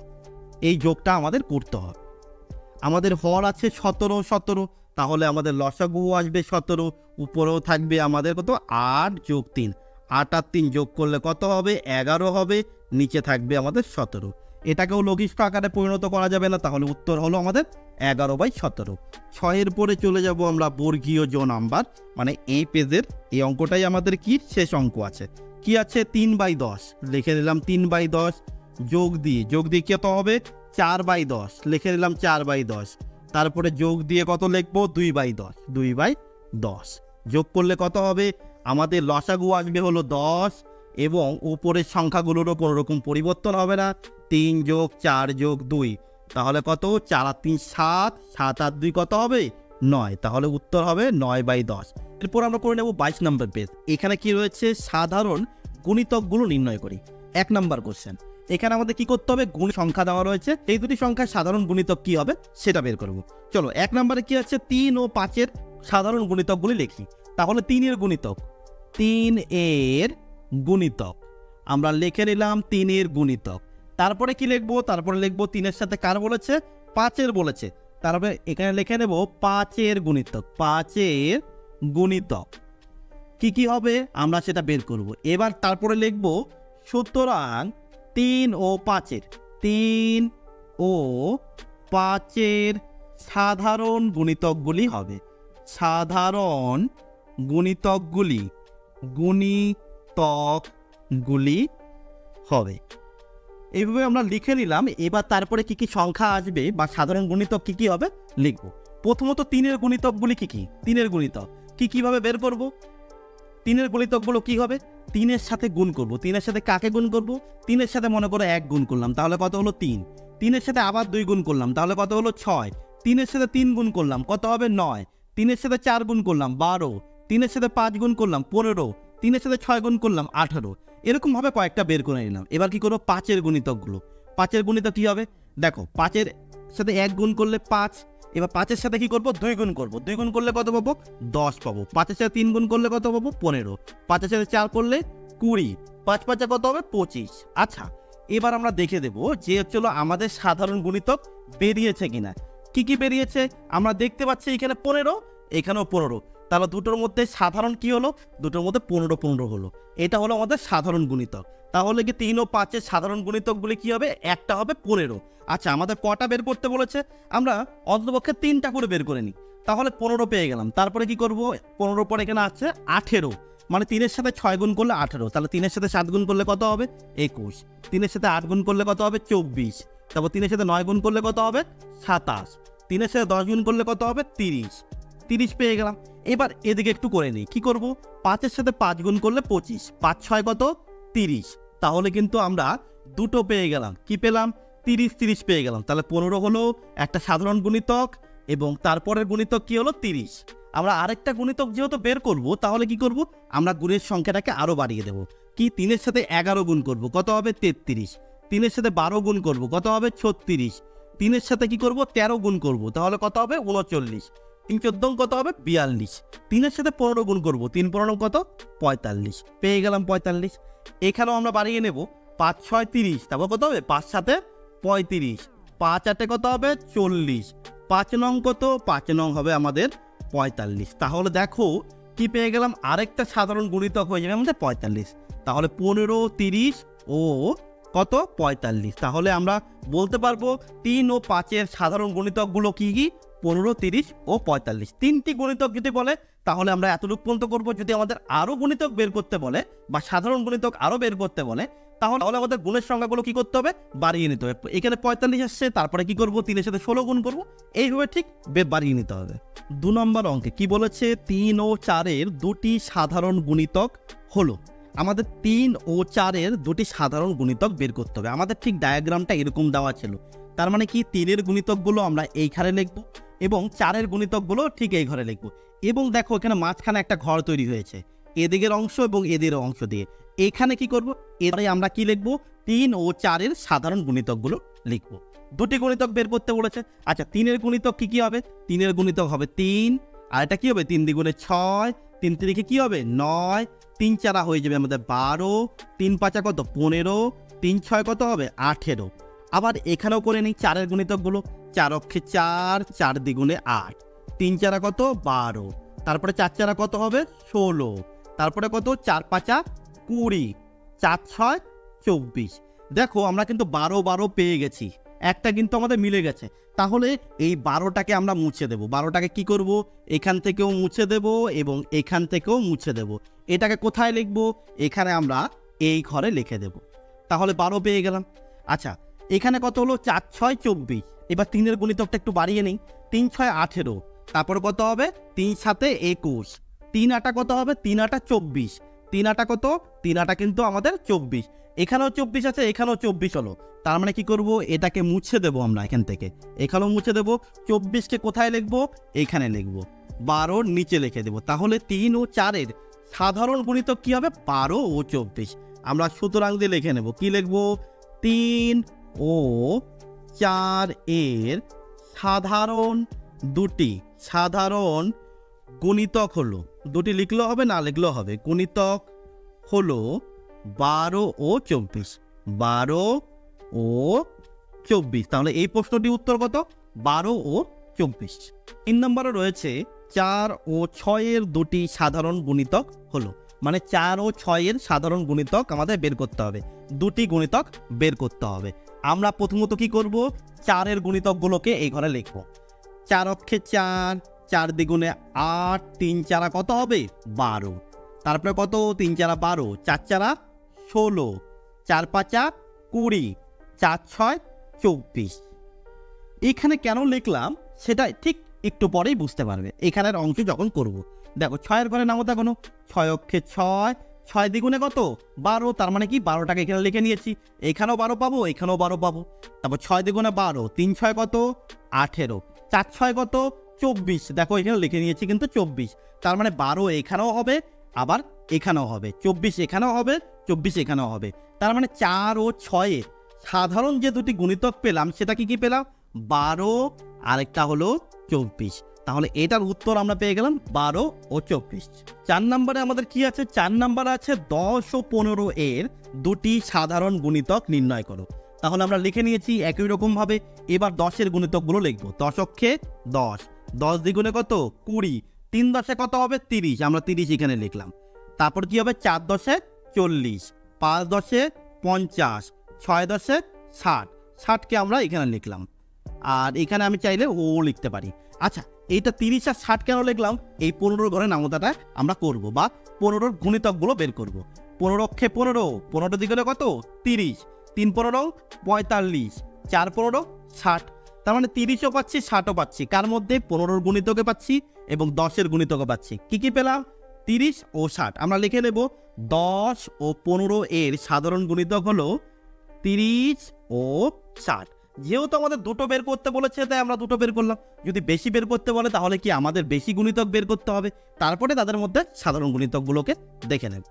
এই যোগটা আমাদের করতে হবে। আমাদের হর আছে 17, 17, তাহলে আমাদের লসাগু আসবে 17, উপরেও থাকবে আমাদের কত, 8 যোগ 3, 8 আর 3 যোগ করলে কত হবে, 11 হবে, নিচে থাকবে আমাদের 17। এটাকেও লঘিষ্ঠ আকারে পরিণত করা যাবে না, তাহলে উত্তর হলো আমাদের 11/17। 6 পরে চলে যাব আমরা বর্গীয় জ নাম্বার, মানে এই পেজের এই অঙ্কটাই আমাদের কি শেষ অঙ্ক আছে। কি আছে, 3/10, লিখে নিলাম 3/10, যোগ দিয়ে কত হবে, 4/10, লিখে নিলাম 4/10, তারপরে যোগ দিয়ে কত লিখবো, 2/10, 2/10, যোগ করলে কত হবে, আমাদের লসাগু আসবে হলো 10 এবং উপরের সংখ্যাগুলোরও কোনো রকম পরিবর্তন হবে না। 3 যোগ 4 যোগ 2, তাহলে কত, 4 আর 3 7, 7 আর 2 কত হবে, 9, তাহলে উত্তর হবে 9/10। এরপর আমরা করে নেব 22 নম্বর পেজ। এখানে কি রয়েছে, সাধারণ গুণিতকগুলো নির্ণয় করি। 1 নাম্বার কোশ্চেন, এখানে আমাদের কি করতে হবে, গুণ সংখ্যা দেওয়া রয়েছে, এই দুটি সংখ্যার সাধারণ গুণিতক কি হবে সেটা বের করব। চলো 1 নম্বরে কি আছে, 3 ও 5 সাধারণ গুণিতকগুলি লিখি। তাহলে 3 এর গুণিতক, 3 এর গুণিতক আমরা লিখে নিলাম, 3 এর গুণিতক। তারপরে কি লিখবো, তারপরে লিখবো 3 এর সাথে কার বলেছে, 5 বলেছে, তারপরে এখানে লিখে নেব 5 এর গুণিতক, 5 এর গুণিতক কি কি হবে আমরা সেটা বের করব। এবার তারপরে লিখবো সুতরাং 3 ও 5 সাধারণ গুণিতকগুলি হবে, সাধারণ গুণিতকগুলি হবে। এইভাবে আমরা লিখে নিলাম। এবার তারপরে কি কি সংখ্যা আসবে বা সাধারণ গুণিতক কি কি হবে লিখব। প্রথমত 3 এর গুণিতকগুলি কি কি, 3 এর গুণিতক কিভাবে বের করব। 3 এর গুণিতকগুলো কি হবে, 3 এর সাথে গুণ করব। 3 এর সাথে কাকে গুণ করব, 3 এর সাথে মনে করো 1 গুণ করলাম, তাহলে কত হলো 3। 3 এর সাথে আবার 2 গুণ করলাম, তাহলে কত হলো 6। 3 এর সাথে 3 গুণ করলাম, কত হবে 9। 3 এর সাথে 4 গুণ করলাম 12। 3 এর সাথে 5 গুণ করলাম 15। 3 এর সাথে 6 গুণ করলাম 18। এরকম ভাবে কয়েকটা বের করে নিলাম। এবার কি করবো, 5 এর গুণিতকগুলো। 5 এর গুণিতক কি হবে, দেখো 5 এর সাথে 1 গুণ করলে 5। এবার 5 এর সাথে কি করবো, 2 গুণ করবো। 2 গুণ করলে কত পাবো, 10 পাবো। 5 এর সাথে 3 গুণ করলে কত পাবো, 15। 5 এর সাথে 4 করলে 20। 5 5 কত হবে, 25। আচ্ছা, এবার আমরা দেখে দেবো যে চলো আমাদের সাধারণ গুণিতক বেরিয়েছে কিনা। কি কি বেরিয়েছে আমরা দেখতে পাচ্ছি, এখানে 15, এখানেও 15। তাহলে দুটোর মধ্যে সাধারণ কি হলো, দুটোর মধ্যে 15 হলো। এটা হলো আমাদের সাধারণ গুণিতক। তাহলে কি 3 ও 5 সাধারণ গুণিতকগুলি কি হবে, একটা হবে 15। আচ্ছা, আমাদের কটা বের করতে বলেছে, আমরা অন্ততপক্ষে 3টা করে বের করে নিই, তাহলে 15 পেয়ে গেলাম। তারপরে কি করব, 15 পর এখানে আছে 18, মানে 3 এর সাথে 6 গুণ করলে 18। তাহলে 3 এর সাথে 7 গুণ করলে কত হবে, 21। 3 এর সাথে 8 গুণ করলে কত হবে, 24। তারপর 3 এর সাথে 9 গুণ করলে কত হবে, 27। 3 এর সাথে 10 গুণ করলে কত হবে, 30 পেয়ে গেলাম। এবার এদিকে একটু করে নিই, কি করব, 5 এর সাথে 5 গুণ করলে 25। 5 6 কত, 30। তাহলে কিন্তু আমরা দুটো পেয়ে গেলাম। কি পেলাম, 30 পেয়ে গেলাম। তাহলে 15 হলো একটা সাধারণ গুণিতক এবং তারপরের গুণিতক কি হলো 30। আমরা আরেকটা গুণিতক যেহেতু বের করব, তাহলে কি করব, আমরা গুণের সংখ্যাটাকে আরো বাড়িয়ে দেব। কি, 3-এর সাথে 11 গুণ করব, কত হবে 33। 3-এর সাথে 12 গুণ করব, কত হবে 36। 3-এর সাথে কি করব, 13 গুণ করব, তাহলে কত হবে 39। 3-14 কত হবে 42। 3-এর সাথে 15 গুণ করব, 3-15 কত 45, পেয়ে গেলাম 45। এখানেও আমরা বাড়িয়ে নেব, 5-6 30, তারপর কত হবে 5-7 35, 5-8 কত হবে 40, 5 নং কত, 5 নং হবে আমাদের 45। তাহলে দেখো কি পেয়ে গেলাম, আরেকটা সাধারণ গুণিতক হয়ে যাবে আমাদের 45। তাহলে 15, 30 ও কত 45। তাহলে আমরা বলতে পারবো 3 ও 5-এর সাধারণ গুণিতকগুলো কি কি, 15, 30 ও 45। 3টি গুণিতক যদি বলে তাহলে আমরা এতটুকু পর্যন্ত করবো। যদি আমাদের আরও গুণিতক বের করতে বলে বা সাধারণ গুণিতক আরও বের করতে বলে, তাহলে আমাদের গুণের সংখ্যাগুলো কি করতে হবে, বাড়িয়ে নিতে হবে। এখানে 45 আসছে, তারপরে কি করব, 3-এর সাথে 16 গুণ করবো, এইভাবে ঠিক বাড়িয়ে নিতে হবে। 2 নম্বর অঙ্কে কি বলেছে, 3 ও 4-এর দুটি সাধারণ গুণিতক হলো। আমাদের 3 ও 4-এর দুটি সাধারণ গুণিতক বের করতে হবে। আমাদের ঠিক ডায়াগ্রামটা এরকম দেওয়া ছিল। তার মানে কি, 3-এর গুণিতকগুলো আমরা এই ঘরে লিখবো এবং 4-এর গুণিতকগুলো ঠিক এই ঘরে লিখবো। এবং দেখো এখানে মাঝখানে একটা ঘর তৈরি হয়েছে, এদিকের অংশ এবং এদিকের অংশ দিয়ে। এখানে কি করব, এবারে আমরা কি লিখবো, 3 ও 4-এর সাধারণ গুণিতকগুলো লিখবো। দুটি গুণিতক বের করতে বলেছে। আচ্ছা, 3-এর গুণিতক কি কি হবে, 3-এর গুণিতক হবে 3, আর এটা কি হবে 3 দ্বিগুণে 6, 3 তিরিখে কি হবে 9, 3 4 হয়ে যাবে আমাদের 12, 3 5 কত 15, 3 6 কত হবে 18। আবার এখানেও করে নিই 4-এর গুণিতকগুলো, 4 অক্ষে 4, 4 দ্বিগুণে 8, 3 4 কত 12, তারপরে 4 4 কত হবে 16, তারপরে কত 4 5 20, 4 6 24। দেখো আমরা কিন্তু 12 12 পেয়ে গেছি, একটা কিন্তু আমাদের মিলে গেছে। তাহলে এই 12টাকে আমরা মুছে দেব। 12টাকে কি করব, এখান থেকেও মুছে দেব এবং এখান থেকেও মুছে দেব। এটাকে কোথায় লিখবো, এখানে আমরা এই ঘরে লিখে দেব। তাহলে 12 পেয়ে গেলাম। আচ্ছা, এখানে কত হলো 4 6 24। এবার 3-এর গুণিতকটা একটু বাড়িয়ে নিই, 3 6 18, তারপর কত হবে 3 7 21, 3 8 কত হবে 3 8 24, 3 8 কত 3 8 কিন্তু আমাদের 24। এখানেও 24 আছে, এখানেও 24 হলো। তার মানে কি করব, এটাকে মুছে দেব আমরা এখান থেকে, এখানেও মুছে দেব। 24কে কোথায় লিখবো, এখানে লিখবো, 12 নিচে লিখে দেব। তাহলে 3 ও 4-এর সাধারণ গুণিতক কি হবে, 12 ও 24। আমরা সুতরাং দিয়ে লিখে নেব, কি লিখবো, 3 ও 4-এর সাধারণ গুণিতক হলো, দুটি লিখলেও হবে না লিখলেও হবে, গুণিতক হলো 12 ও 24, 12 ও 24। তাহলে এই প্রশ্নটির উত্তর কত, 12 ও 24। 3 নম্বরে রয়েছে 4 ও 6-এর দুটি সাধারণ গুণিতক হলো। মানে 4 ও 6-এর সাধারণ গুণিতক আমাদের বের করতে হবে, দুটি গুণিতক বের করতে হবে। আমরা প্রথমত কি করব, 4-এর গুণিতকগুলোকে এই ঘরে লিখবো। 4 অক্ষে 4, 4 দ্বিগুণে 8, 3 4 কত হবে 12, তারপরে কত 3 4 12, 4 4 16, 4 5 20, 4 6 24। এখানে কেন লিখলাম সেটা ঠিক একটু পরেই বুঝতে পারবে এখানের অংশ যখন করব। দেখো 6-এর ঘরে নামতা কোনো, 6 অক্ষে 6, 6 দ্বিগুণে কত 12, তার মানে কি 12টাকে এখানে লিখে নিয়েছি। এখানেও 12 পাবো, এখানেও 12 পাবো। তারপর 6 দ্বিগুণে 12, 3 6 কত 18, 4 6 কত 24। দেখো এখানে লিখে নিয়েছি কিন্তু 24, তার মানে 12 এখানেও হবে, আবার এখানেও হবে, 24 এখানেও হবে, 24 এখানেও হবে। তার মানে 4 ও 6-এর সাধারণ যে দুটি গুণিতক পেলাম সেটা কি কি পেলাম, 12 আরেকটা হলো 24। তাহলে এটার উত্তর আমরা পেয়ে গেলাম 12 ও 24। 4 নম্বরে আমাদের কি আছে, 4 নম্বরে আছে 10 ও 15 এর দুটি সাধারণ গুণিতক নির্ণয় করো। তাহলে আমরা লিখে নিয়েছি একই রকম ভাবে। এবার 10-এর গুণিতকগুলো লিখবো। 10 অক্ষে 10, 10 দ্বিগুণে কত 20, 3 10 কত হবে 30, আমরা 30 এখানে লিখলাম। তারপর কি হবে 4 10 40, 5 10 50, 6 10 60, 60কে আমরা এখানে লিখলাম। আর এখানে আমি চাইলে ও লিখতে পারি। আচ্ছা, এইটা 30 আর 60 কেন লিখলাম, এই 15 ঘরের নামতাটা আমরা করব বা 15-র গুণিতকগুলো বের করব। 15 অক্ষে 15, 15 দ্বিগুণে কত 30, 3 15 45, 4 15 60। তার মানে 30ও পাচ্ছি 60ও পাচ্ছি, কার মধ্যে 15-র গুণিতকে পাচ্ছি এবং 10-এর গুণিতকে পাচ্ছি। কি কি পেলাম, 30 ও 60। আমরা লিখে নেব 10 ও 15 এর সাধারণ গুণিতক হলো 30 ও 60। যেহেতু আমাদের দুটো বের করতে বলেছে তাই আমরা দুটো বের করলাম। যদি বেশি বের করতে বলে তাহলে কি আমাদের বেশি গুণিতক বের করতে হবে, তারপরে তাদের মধ্যে সাধারণ গুণিতকগুলোকে দেখে নেব।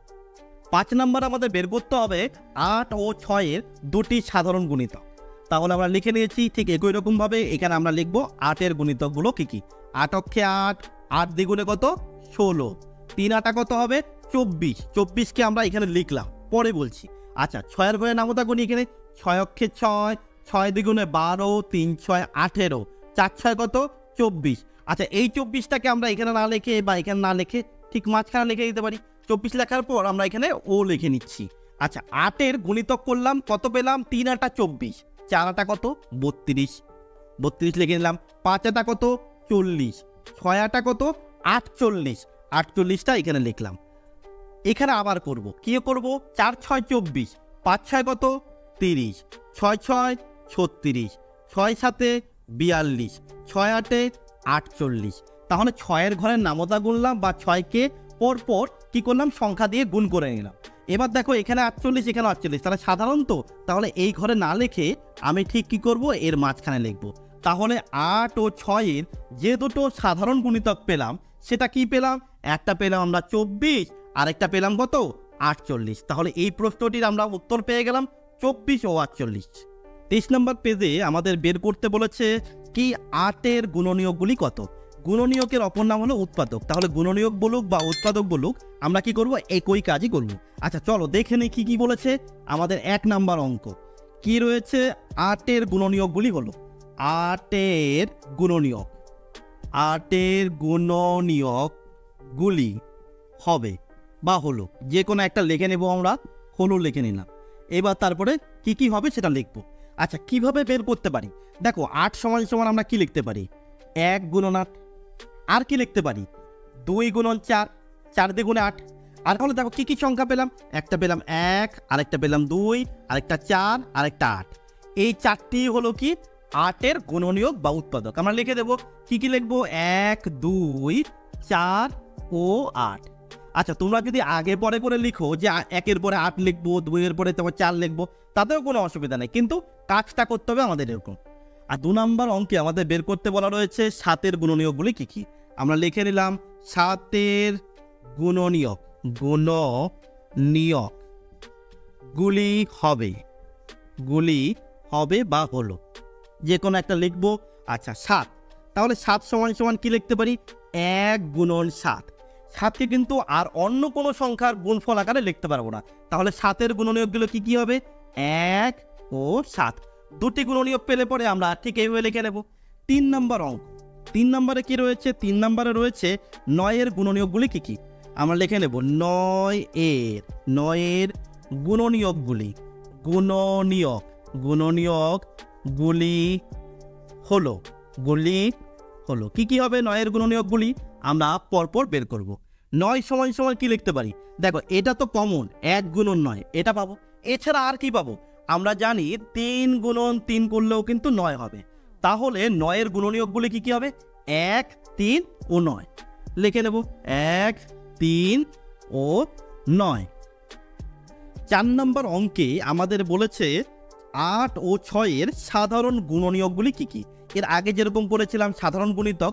5 নম্বর আমাদের বের করতে হবে 8 ও 6-এর দুটি সাধারণ গুণিতক। তাহলে আমরা লিখে নিয়েছি ঠিক একই রকমভাবে এখানে আমরা লিখবো 8-এর গুণিতকগুলো কি কি। 8 অক্ষে 8, 8 দ্বিগুণে কত 16, 3 8 কত হবে 24, 24কে আমরা এখানে লিখলাম, পরে বলছি। আচ্ছা 6-এর ঘরে নামতা গুণি এখানে 6 অক্ষে 6, 6 দ্বিগুণে 12, 3 6 18, 4 6 কত 24। আচ্ছা এই 24টাকে আমরা এখানে না লিখে বা এখানে না লিখে ঠিক মাঝখানে লিখে দিতে পারি। 24 লেখার পর আমরা এখানে ও লিখে নিচ্ছি। আচ্ছা 8-এর গুণিতক করলাম, কত পেলাম 3 8 24, 4 8 কত 32, 32 লিখে নিলাম। 5 8 কত 40, 6 8 কত 48, 48টা এখানে লিখলাম। এখানে আবার করব, কি করব 4 6 24, 5 6 কত 30, 6 6 36, 6 7 42, 6 8 48। তাহলে 6-এর ঘরের নামতা গুনলাম বা 6কে পরপর কি করলাম সংখ্যা দিয়ে গুণ করে নিলাম। এবার দেখো এখানে 48 এখানে 48, তাহলে সাধারণত তাহলে এই ঘরে না লিখে আমি ঠিক কি করব এর মাঝখানে লিখব। তাহলে 8 ও 6-এর যে দুটো সাধারণ গুণিতক পেলাম সেটা কি পেলাম, একটা পেলাম আমরা 24, আরেকটা পেলাম কত 48। তাহলে এই প্রশ্নটির আমরা উত্তর পেয়ে গেলাম 24 ও 48। 23 নম্বর পেজে আমাদের বের করতে বলেছে কি 8-এর গুণনীয়কগুলি কত। গুণনীয়কের অপর নাম হলো উৎপাদক। তাহলে গুণনীয়ক বলুক বা উৎপাদক বলুক আমরা কি করব একই কাজই করব। আচ্ছা চলো দেখে নিই কি বলেছে। আমাদের 1 নাম্বার অঙ্ক কি রয়েছে, 8-এর গুণনীয়কগুলি হলো 8-এর গুণনীয়ক, 8-এর গুণনীয়কগুলি হবে বা হলো, যে কোনো একটা লিখে নেব আমরা, হলো লিখে নিলাম। এবার তারপরে কি কি হবে সেটা লিখবো। আচ্ছা কিভাবে বের করতে পারি, দেখো 8 সমান সমান আমরা কি লিখতে পারি 1 গুণন 8, আর কি লিখতে পারি 2 গুণন 4, 4 দ্বিগুণে 8। আর তাহলে দেখো কি কি সংখ্যা পেলাম, একটা পেলাম 1, আরেকটা পেলাম 2, আরেকটা 4, আরেকটা 8। এই 4টি হলো কি 8-এর গুণনীয়ক বা উৎপাদক। আমরা লিখে দেবো কি কি লিখবো 1 2 4 ও 8। আচ্ছা তোমরা যদি আগে পরে করে লিখো যে 1-এর পরে 8 লিখবো, 2-এর পরে তোমার 4 লিখবো, তাতেও কোনো অসুবিধা নেই, কিন্তু কাজটা করতে হবে আমাদের এরকম। আর 2 নম্বর অঙ্কে আমাদের বের করতে বলা রয়েছে 7-এর গুণনীয়কগুলি কি কি। আমরা লিখে নিলাম 7-এর গুণনীয়ক, গুলি হবে বা হলো, যে কোনো একটা লিখবো। আচ্ছা 7, তাহলে 7 সমান সমান কি লিখতে পারি 1 গুণন 7। 7কে কিন্তু আর অন্য কোনো সংখ্যার গুণফল আকারে লিখতে পারবো না। তাহলে 7-এর গুণনীয়কগুলো কি কি হবে 1 ও 7, দুটি গুণনীয়ক পেলে পরে আমরা ঠিক এইভাবে লিখে নেব। 3 নম্বর অঙ্ক, 3 নম্বরে কি রয়েছে, 3 নম্বরে রয়েছে 9-এর গুণনীয়কগুলি কি কি। আমরা লিখে নেব 9-এর গুণনীয়কগুলি হলো কি কি হবে 9-এর গুণনীয়কগুলি আমরা পরপর বের করব। 9 সমান সমান কি লিখতে পারি, দেখো এটা তো কমন 1 গুণন 9 এটা পাবো, এছাড়া আর কি পাবো, আমরা জানি 3 গুণন 3 করলেও কিন্তু 9 হবে। তাহলে 9-এর গুণনীয়কগুলি কি কি হবে 1 3 ও 9, লিখে নেব 1 3 ও 9। 4 নম্বর অঙ্কে আমাদের বলেছে 8 ও 6-এর সাধারণ গুণনীয়কগুলি কি কি। এর আগে যেরকম করেছিলাম সাধারণ গুণিতক,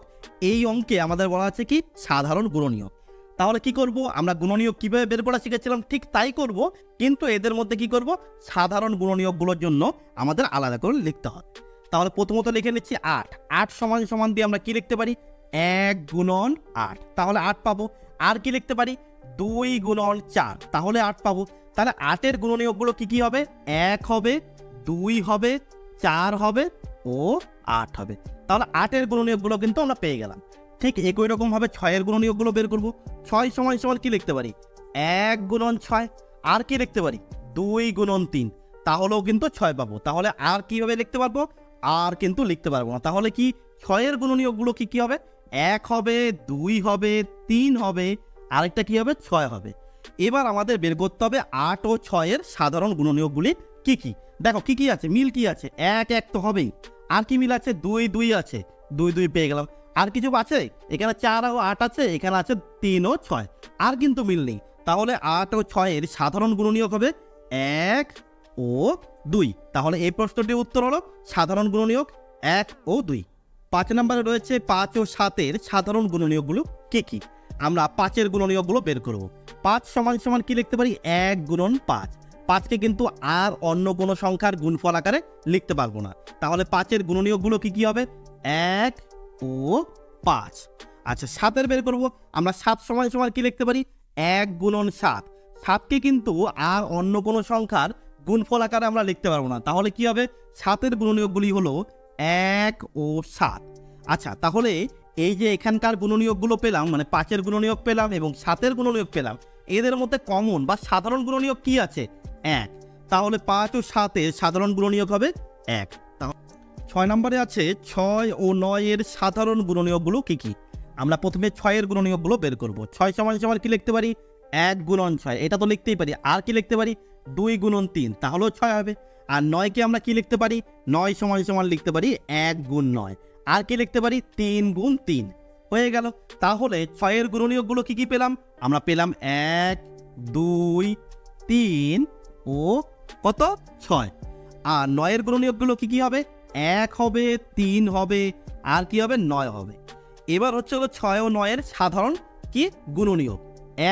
এই অঙ্কে আমাদের বলা আছে কি সাধারণ গুণনীয়ক। তাহলে কি করব, আমরা গুণনীয়ক কিভাবে বের করা শিখেছিলাম ঠিক তাই করব, কিন্তু এদের মধ্যে কি করব সাধারণ গুণনীয়কগুলোর জন্য আমাদের আলাদা করে লিখতে হবে। তাহলে প্রথমত লিখে নিচ্ছি 8, 8 সমান সমান দিয়ে আমরা কি লিখতে পারি 1 গুণন 8, তাহলে 8 পাবো। আর কি লিখতে পারি 2 গুণন 4, তাহলে 8 পাবো। তাহলে 8-এর গুণনীয়কগুলো কি কি হবে 1 হবে, 2 হবে, 4 হবে ও 8 হবে। তাহলে 8-এর গুণনীয়কগুলো কিন্তু আমরা পেয়ে গেলাম। ঠিক একই রকমভাবে 6-এর গুণনীয়কগুলো বের করব। 6 সমান সমান কি লিখতে পারি 1 গুণন 6, আর কি লিখতে পারি 2 গুণন 3, তাহলেও কিন্তু 6 পাবো। তাহলে আর কিভাবে লিখতে পারবো, আর কিন্তু লিখতে পারবো না। তাহলে কি 6-এর গুণনীয়কগুলো কি কি হবে 1 হবে, 2 হবে, 3 হবে, আরেকটা কি হবে 6 হবে। এবার আমাদের বের করতে হবে 8 ও 6-এর সাধারণ গুণনীয়কগুলি কি কি। দেখো কি কি আছে, মিল কি আছে 1 1 তো হবেই, আর কি মিল আছে 2 2 আছে, 2 2 পেয়ে গেলাম। আর কিছু আছে এখানে 4 ও 8 আছে, এখানে আছে 3 ও 6, আর কিন্তু মিল নেই। তাহলে 8 ও 6-এর সাধারণ গুণনীয়ক হবে 1 ও 2। তাহলে এই প্রশ্নটির উত্তর হলো সাধারণ গুণনীয়ক 1 ও 2। 5 নম্বরে রয়েছে 5 ও 7-এর সাধারণ গুণনীয়কগুলো কি কি। আমরা 5-এর গুণনীয়কগুলো বের করব। 5 সমান সমান কি লিখতে পারি, 1 গুণন 5। 5কে কিন্তু আর অন্য কোনো সংখ্যার গুণফল আকারে লিখতে পারবো না। তাহলে 5-এর গুণনীয়কগুলো কি কি হবে, 1 ও 5। আচ্ছা 7-এর বের করব। আমরা 7 সমান সমান কি লিখতে পারি, 1 গুণন 7। 7কে কিন্তু আর অন্য কোনো সংখ্যার গুণফল আকারে আমরা লিখতে পারবো না। তাহলে কি হবে, 7-এর গুণনীয়কগুলি হলো 1 ও 7। আচ্ছা তাহলে এই যে এখানকার গুণনীয়কগুলো পেলাম, মানে 5-এর গুণনীয়ক পেলাম এবং 7-এর গুণনীয়ক পেলাম, এদের মধ্যে কমন বা সাধারণ গুণনীয়ক কি আছে, 1। তাহলে 5 ও 7-এর সাধারণ গুণনীয়ক হবে 1। 6 নম্বরে আছে 6 ও 9-এর সাধারণ গুণনীয়কগুলো কি কি। আমরা প্রথমে 6-এর গুণনীয়কগুলো বের করব। 6 সমান সমান কি লিখতে পারি, 1 গুণন 6, এটা তো লিখতেই পারি। আর কি লিখতে পারি, 2 গুণন 3, তাহলেও 6 হবে। আর 9কে আমরা কি লিখতে পারি, 9 সমান সমান লিখতে পারি 1 গুণ 9। আর কি লিখতে পারি, 3 গুণ 3। হয়ে গেল। তাহলে 6-এর গুণনীয়কগুলো কি কি পেলাম, আমরা পেলাম 1, 2, 3 ও কত 6। আর 9-এর গুণনীয়কগুলো কি কি হবে, 1 হবে, 3 হবে, আর কি হবে, 9 হবে। এবার হচ্ছে হলো 6 ও 9-এর সাধারণ কি গুণনীয়ক।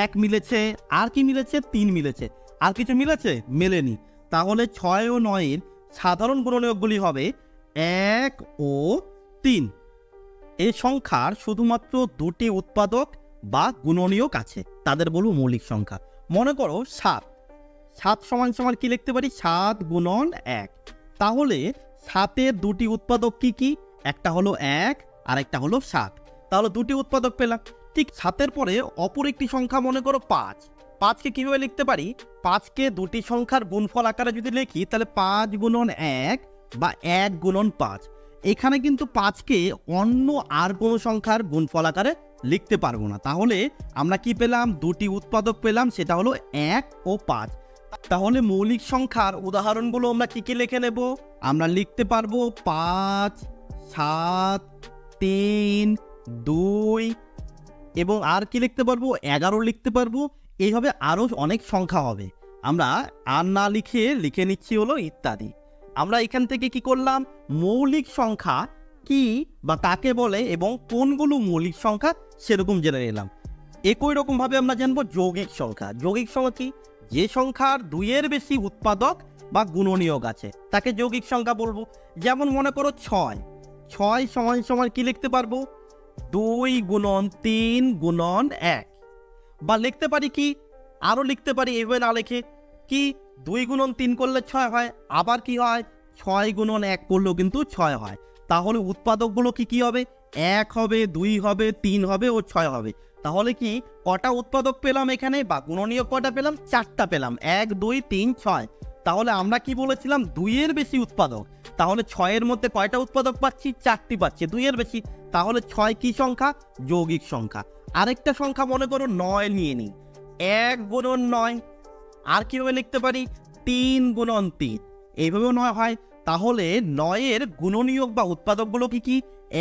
1 মিলেছে, আর কি মিলেছে, 3 মিলেছে, আর কিছু মিলেছে, মেলেনি। তাহলে 6 ও 9-এর সাধারণ গুণনীয়কগুলি হবে 1 ও 3। এই সংখ্যার শুধুমাত্র দুটি উৎপাদক বা গুণনীয়ক আছে, তাদের বলবো মৌলিক সংখ্যা। মনে করো 7। 7 সমান সমান কি লিখতে পারি, 7 গুণন 1। তাহলে 7-এর দুটি উৎপাদক কি কি, একটা হলো 1 আর একটা হলো 7। তাহলে দুটি উৎপাদক পেলাম। ঠিক 7-এর পরে অপর একটি সংখ্যা মনে করো 5। 5কে কিভাবে লিখতে পারি, 5কে দুটি সংখ্যার গুণফল আকারে যদি লিখি তাহলে 5 গুণন 1 বা 1 গুণন 5। এখানে কিন্তু 5কে অন্য আর কোনো সংখ্যার গুণফল আকারে লিখতে পারবো না। তাহলে আমরা কি পেলাম, দুটি উৎপাদক পেলাম, সেটা হলো 1 ও 5। তাহলে মৌলিক সংখ্যার উদাহরণগুলো আমরা কি কি লিখে নেব, আমরা লিখতে পারবো 5, 7, 3, 2 এবং আর কি লিখতে পারবো, 11 লিখতে পারবো। এইভাবে আরও অনেক সংখ্যা হবে। আমরা আর না লিখে নিচ্ছি হলো ইত্যাদি। আমরা এখান থেকে কি করলাম, মৌলিক সংখ্যা কি বা কাকে বলে এবং কোনগুলো মৌলিক সংখ্যা সেরকম জেনে নিলাম। একই রকমভাবে আমরা জানবো যৌগিক সংখ্যা। যৌগিক সংখ্যা কি, যে সংখ্যার 2-এর বেশি উৎপাদক বা গুণনীয়ক আছে তাকে যৌগিক সংখ্যা বলবো। যেমন মনে করো 6। 6 সমান সমান কি লিখতে পারবো, 2 গুণন 3 গুণন 1। বা লিখতে পারি কি, আরও লিখতে পারি এভাবে না লিখে কি, 2 গুণন 3 করলে 6 হয়। আবার কি হয়, 6 গুণন 1 করলেও কিন্তু 6 হয়। তাহলে উৎপাদকগুলো কি কি হবে, 1 হবে, 2 হবে, 3 হবে ও 6 হবে। তাহলে কি কটা উৎপাদক পেলাম এখানে, বা গুণনীয়ক কটা পেলাম, 4টা পেলাম, 1, 2, 3, 6। তাহলে আমরা কি বলেছিলাম, 2-এর বেশি উৎপাদক। তাহলে 6-এর মধ্যে কয়টা উৎপাদক পাচ্ছি, 4টি পাচ্ছি, 2-এর বেশি। তাহলে 6 কি সংখ্যা, যৌগিক সংখ্যা। আরেকটা সংখ্যা মনে করো 9 নিয়ে নিই, 1 গুণন 9। আর কিভাবে লিখতে পারি, 3 গুণন 3, এইভাবেও 9 হয়। তাহলে 9-এর গুণনীয়ক বা উৎপাদকগুলো কি কি,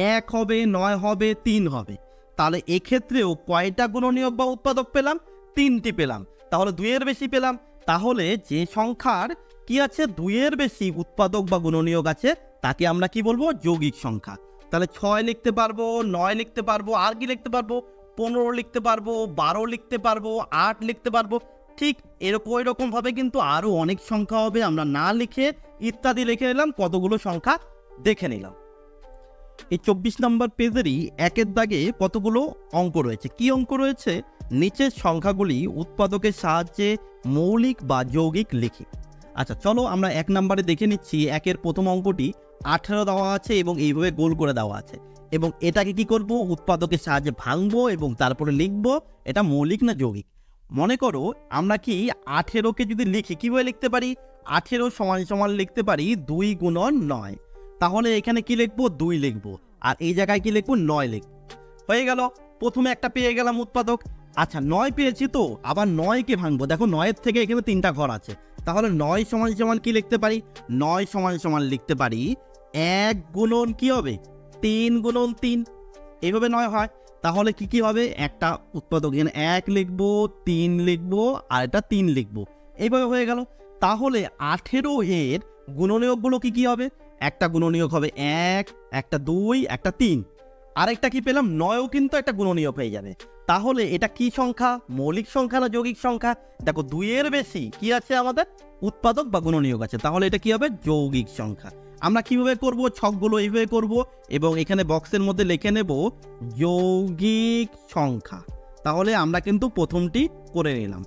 1 হবে, 9 হবে, 3 হবে। তাহলে এক্ষেত্রেও কয়টা গুণনীয়ক বা উৎপাদক পেলাম, 3টি পেলাম। তাহলে 2-এর বেশি পেলাম। তাহলে যে সংখ্যার কি আছে, 2-এর বেশি উৎপাদক বা গুণনীয়ক আছে তাকে আমরা কি বলবো, যৌগিক সংখ্যা। তাহলে 6 লিখতে পারবো, 9 লিখতে পারবো, আর কি লিখতে পারবো, 15 লিখতে পারবো, 12 লিখতে পারবো, 8 লিখতে পারবো। ঠিক এরকম ভাবে কিন্তু আরো অনেক সংখ্যা হবে। আমরা না লিখে ইত্যাদি লিখে নিলাম, কতগুলো সংখ্যা দেখে নিলাম। এই 24 নম্বর পেজেরই 1-এর দাগে কতগুলো অঙ্ক রয়েছে। কি অঙ্ক রয়েছে, নিচের সংখ্যাগুলি উৎপাদকের সাহায্যে মৌলিক বা যৌগিক লিখি। আচ্ছা চলো আমরা 1 নম্বরে দেখে নিচ্ছি। 1-এর প্রথম অঙ্কটি 18 দেওয়া আছে এবং এইভাবে গোল করে দেওয়া আছে, এবং এটাকে কি করব, উৎপাদকের সাহায্যে ভাঙবো এবং তারপরে লিখবো এটা মৌলিক না যৌগিক। মনে করো আমরা কি 18কে যদি লিখি, কিভাবে লিখতে পারি, 18 সমান সমান লিখতে পারি 2 গুণন 9। তাহলে এখানে কি লিখবো, 2 লিখবো, আর এই জায়গায় কি লিখবো, 9 লিখবো। হয়ে গেল, প্রথমে একটা পেয়ে গেলাম উৎপাদক। আচ্ছা 9 পেয়েছি, তো আবার 9কে ভাঙবো। দেখো 9-এর থেকে এখানে 3টা ঘর আছে। তাহলে 9 সমান সমান কি লিখতে পারি, 9 সমান সমান লিখতে পারি 1 গুণন কি হবে, 3 গুণন 3। এইভাবে 9 হয়। তাহলে কি কি হবে, একটা উৎপাদক এখানে 1 লিখবো, 3 লিখবো, আর এটা 3 লিখবো, এইভাবে হয়ে গেল। তাহলে 18 এর গুণনীয়কগুলো কি কি হবে? একটা গুণনীয়ক হবে 1, একটা 2, একটা 3, আরেকটা কি পেলাম 9ও কিন্তু একটা গুণনীয়ক হয়ে যাবে। তাহলে এটা কি সংখ্যা? মৌলিক সংখ্যা না যৌগিক সংখ্যা? দেখো 2 এর বেশি কি আছে আমাদের? উৎপাদক বা গুণনীয়ক আছে, তাহলে এটা কি হবে? যৌগিক সংখ্যা। আমরা কিভাবে করব? ছকগুলো এইভাবে করব এবং এখানে বক্সের মধ্যে লিখে নেব যৌগিক সংখ্যা। তাহলে আমরা কিন্তু প্রথমটি করে নিলাম।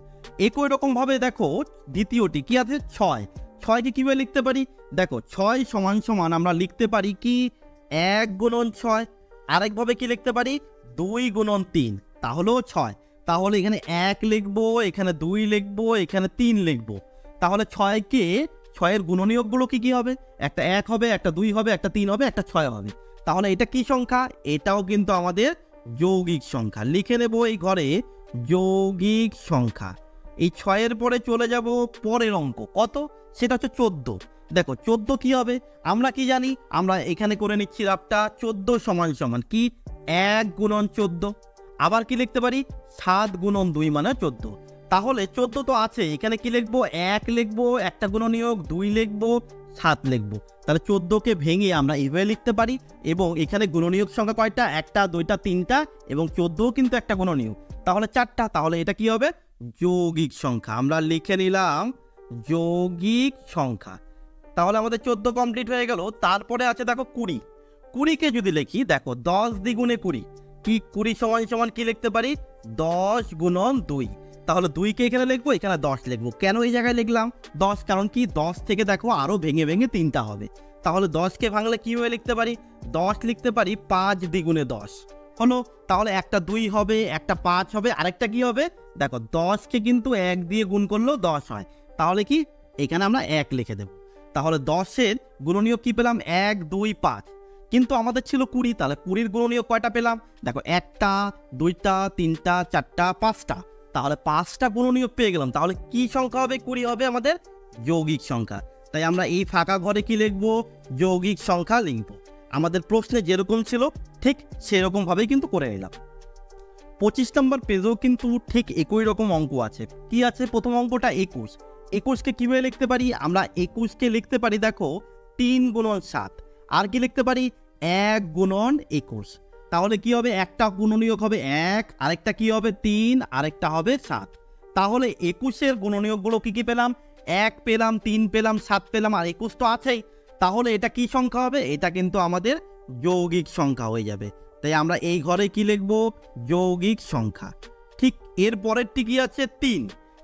একই রকম ভাবে দেখো দ্বিতীয়টি কি আছে? 6। 6কে কিভাবে লিখতে পারি? দেখো 6 সমান সমান আমরা লিখতে পারি কি 1 গুণন 6, আরেকভাবে কি লিখতে পারি 2 গুণন 3, তাহলেও 6। তাহলে এখানে 1 লিখবো, এখানে 2 লিখবো, এখানে 3 লিখবো। তাহলে 6এর গুণনীয়কগুলো কি কি হবে? একটা 1 হবে, একটা 2 হবে, একটা 3 হবে, একটা 6 হবে। তাহলে এটা কি সংখ্যা? এটাও কিন্তু আমাদের যৌগিক সংখ্যা। লিখে নেব এই ঘরে যৌগিক সংখ্যা। এই 6-এর পরে চলে যাব পরের অঙ্ক, কত? সেটা হচ্ছে 14। দেখো 14 কি হবে? আমরা কি জানি? আমরা এখানে করে নিচ্ছি রাফটা 14 সমান সমান কি 1 গুণন 14। আবার কি লিখতে পারি 7 গুণন 2 মানে 14। তাহলে 14 তো আছে, এখানে কি লিখবো 1 লিখবো, একটা গুণনীয়ক 2 লিখবো, 7 লিখবো। তাহলে 14কে ভেঙে আমরা এইভাবে লিখতে পারি এবং এখানে গুণনীয়ক সংখ্যা কয়টা? একটা, দুইটা, তিনটা এবং 14ও কিন্তু একটা গুণনীয়ক, তাহলে 4টা। তাহলে এটা কি হবে? যৌগিক সংখ্যা। আমরা লিখে নিলাম যৌগিক সংখ্যা। তাহলে আমাদের 14 কমপ্লিট হয়ে গেল। তারপরে আছে দেখো 20। 20কে যদি লিখি দেখো 10 দ্বিগুণে 20, কি 20 সমান সমান কি লিখতে পারি 10 গুণন 2। তাহলে 2কে এখানে লিখবো, এখানে 10 লিখবো। কেন এই জায়গায় লিখলাম 10? কারণ কি 10 থেকে দেখো আরো ভেঙে ভেঙে 3টা হবে। তাহলে 10কে ভাঙলে কিভাবে লিখতে পারি 10 লিখতে পারি 5 দ্বিগুণে 10 হলো। তাহলে একটা 2 হবে, একটা 5 হবে, আরেকটা কি হবে দেখো 10কে কিন্তু 1 দিয়ে গুণ করলেও 10 হয়। তাহলে কি এখানে আমরা 1 লিখে দেব। তাহলে 10-এর গুণনীয়ক কি পেলাম 1, 2, 5, কিন্তু আমাদের ছিল 20। তাহলে 20-র গুণনীয়ক কয়টা পেলাম? দেখো একটা, দুইটা, তিনটা, চারটা, 5টা। তাহলে 5টা গুণনীয়ক পেয়ে গেলাম। তাহলে কি সংখ্যা হবে? 20 হবে আমাদের যৌগিক সংখ্যা। তাই আমরা এই ফাঁকা ঘরে কি লিখবো? যৌগিক সংখ্যা লিখবো। আমাদের প্রশ্নে যেরকম ছিল ঠিক সেরকম ভাবেই কিন্তু করে নিলাম। 25 নম্বর পেজেও কিন্তু ঠিক একই রকম অঙ্ক আছে। কি আছে? প্রথম অঙ্কটা 21। 21কে কিভাবে লিখতে পারি? আমরা 21কে লিখতে পারি দেখো 3 গুণন 7, আর কি লিখতে পারি 1 গুণন 21। তাহলে কি হবে? একটা গুণনীয়ক হবে 1, আরেকটা কি হবে 3, আরেকটা হবে 7। তাহলে 21-এর গুণনীয়কগুলো কি কি পেলাম? 1 পেলাম, 3 পেলাম, 7 পেলাম, আর 21 তো আছেই। তাহলে এটা কি সংখ্যা হবে? এটা কিন্তু আমাদের যৌগিক সংখ্যা হয়ে যাবে। তাই আমরা এই ঘরে কি লিখবো? যৌগিক সংখ্যা। ঠিক এর পরেরটি কি আছে? 3।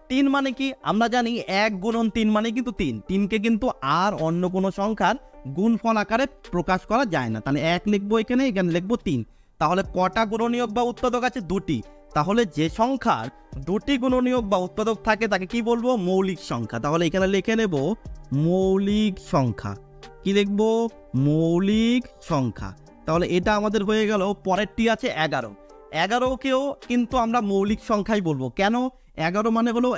3 মানে কি? আমরা জানি 1 গুণন 3 মানে কিন্তু 3। 3কে কিন্তু আর অন্য কোনো সংখ্যার গুণফল আকারে প্রকাশ করা যায় না। তাহলে 1 লিখবো, এখানে লিখবো 3। তাহলে কটা গুণনীয়ক বা উৎপাদক আছে? 2টি। তাহলে যে সংখ্যার 2টি গুণনীয়ক বা উৎপাদক থাকে তাকে কি বলবো? মৌলিক সংখ্যা। তাহলে এখানে লিখে নেব মৌলিক সংখ্যা। কি লিখবো? মৌলিক সংখ্যা। তাহলে এটা আমাদের হয়ে গেল। পরেরটি আছে 11। 11কেও কিন্তু আমরা মৌলিক সংখ্যাই বলবো। কেন? 11 মানে হলো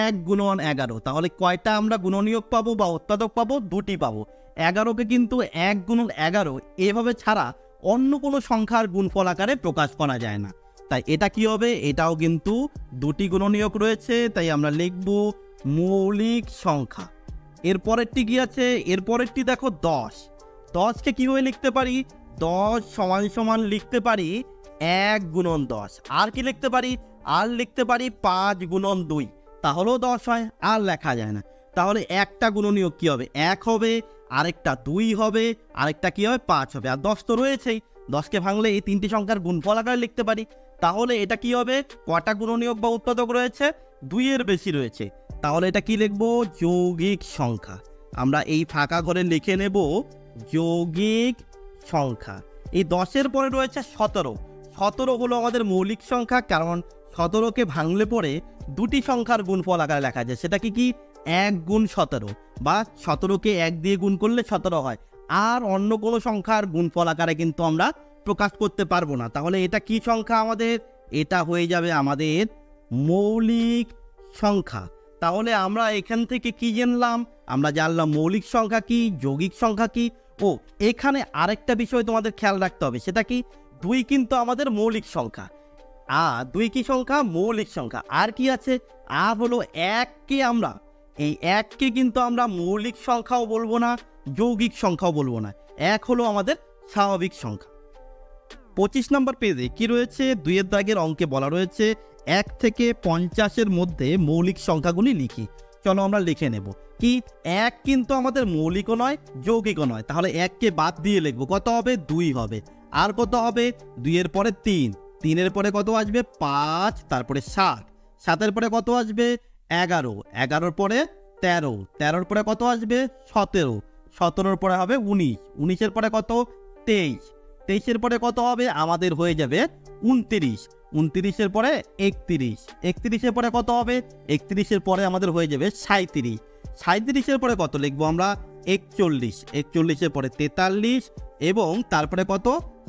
1 গুণন 11। তাহলে কয়টা আমরা গুণনীয়ক পাবো বা উৎপাদক পাবো? 2টি পাবো। 11কে কিন্তু 1 গুণন 11 এভাবে ছাড়া অন্য কোনো সংখ্যার গুণফল আকারে প্রকাশ করা যায় না। তাই এটা কি হবে? এটাও কিন্তু 2টি গুণনীয়ক রয়েছে, তাই আমরা লিখব মৌলিক সংখ্যা। এরপরেরটি কি আছে? এরপরেরটি দেখো 10। 10কে কিভাবে লিখতে পারি? 10 সমান সমান লিখতে পারি 1 গুণন 10। আর কি লিখতে পারি? আর লিখতে পারি 5 গুণন 2, তাহলেও 10 হয়। আর লেখা যায় না। তাহলে একটা গুণনীয়ক কি হবে? 1 হবে, আরেকটা 2 হবে, আরেকটা কি হবে 5 হবে, আর 10 তো রয়েছেই। 10কে ভাঙলে এই 3টি সংখ্যার গুণফল আকারে লিখতে পারি। তাহলে এটা কি হবে? কটা গুণনীয়ক বা উৎপাদক রয়েছে? 2-এর বেশি রয়েছে। তাহলে এটা কি লিখবো? যৌগিক সংখ্যা। আমরা এই ফাঁকা ঘরে লিখে নেব যৌগিক সংখ্যা। এই 10-এর পরে রয়েছে 17। 17 হলো আমাদের মৌলিক সংখ্যা, কারণ 17কে ভাঙলে পরে 2টি সংখ্যার গুণফল আকারে লেখা যায়। সেটা কি 1 গুণ 17, বা 17কে 1 দিয়ে গুণ করলে 17 হয়। আর অন্য কোনো সংখ্যার গুণফল আকারে কিন্তু আমরা প্রকাশ করতে পারবো না। তাহলে এটা কি সংখ্যা আমাদের? এটা হয়ে যাবে আমাদের মৌলিক সংখ্যা। তাহলে আমরা এখান থেকে কি জানলাম? আমরা জানলাম মৌলিক সংখ্যা কি, যৌগিক সংখ্যা কি। ও এখানে আরেকটা বিষয় তোমাদের খেয়াল রাখতে হবে, সেটা কি 2 কিন্তু আমাদের মৌলিক সংখ্যা। 2 কি সংখ্যা? মৌলিক সংখ্যা। আর কি আছে? আর হলো 1কে আমরা এই এককে কিন্তু আমরা মৌলিক সংখ্যাও বলবো না, যৌগিক সংখ্যাও বলবো না, এক হলো আমাদের স্বাভাবিক সংখ্যা। 25 নম্বর পেজে কি রয়েছে, 2 দাগের অঙ্কে বলা রয়েছে 1 থেকে 50-এর মধ্যে মৌলিক সংখ্যাগুলি লিখি। চলো আমরা লিখে নেব। কি, 1 কিন্তু আমাদের মৌলিকও নয়, যৌগিকও নয়, তাহলে 1কে বাদ দিয়ে লিখবো। কত হবে? 2 হবে। আর কত হবে? 2-এর পরে 3, 3-এর পরে কত আসবে? 5, তারপরে 7, 7-এর পরে কত আসবে? 11, 11-র পরে 13, 13-র পরে কত আসবে? 17, 17-র পরে হবে 19, 19-এর পরে কত? 23, 23-এর পরে কত হবে? আমাদের হয়ে যাবে 29, 29-এর পরে 31, 31-এর পরে কত হবে? 31-এর পরে আমাদের হয়ে যাবে 37, 37-এর পরে কত লিখবো আমরা? 41, 41-এর পরে 43 এবং তারপরে কত?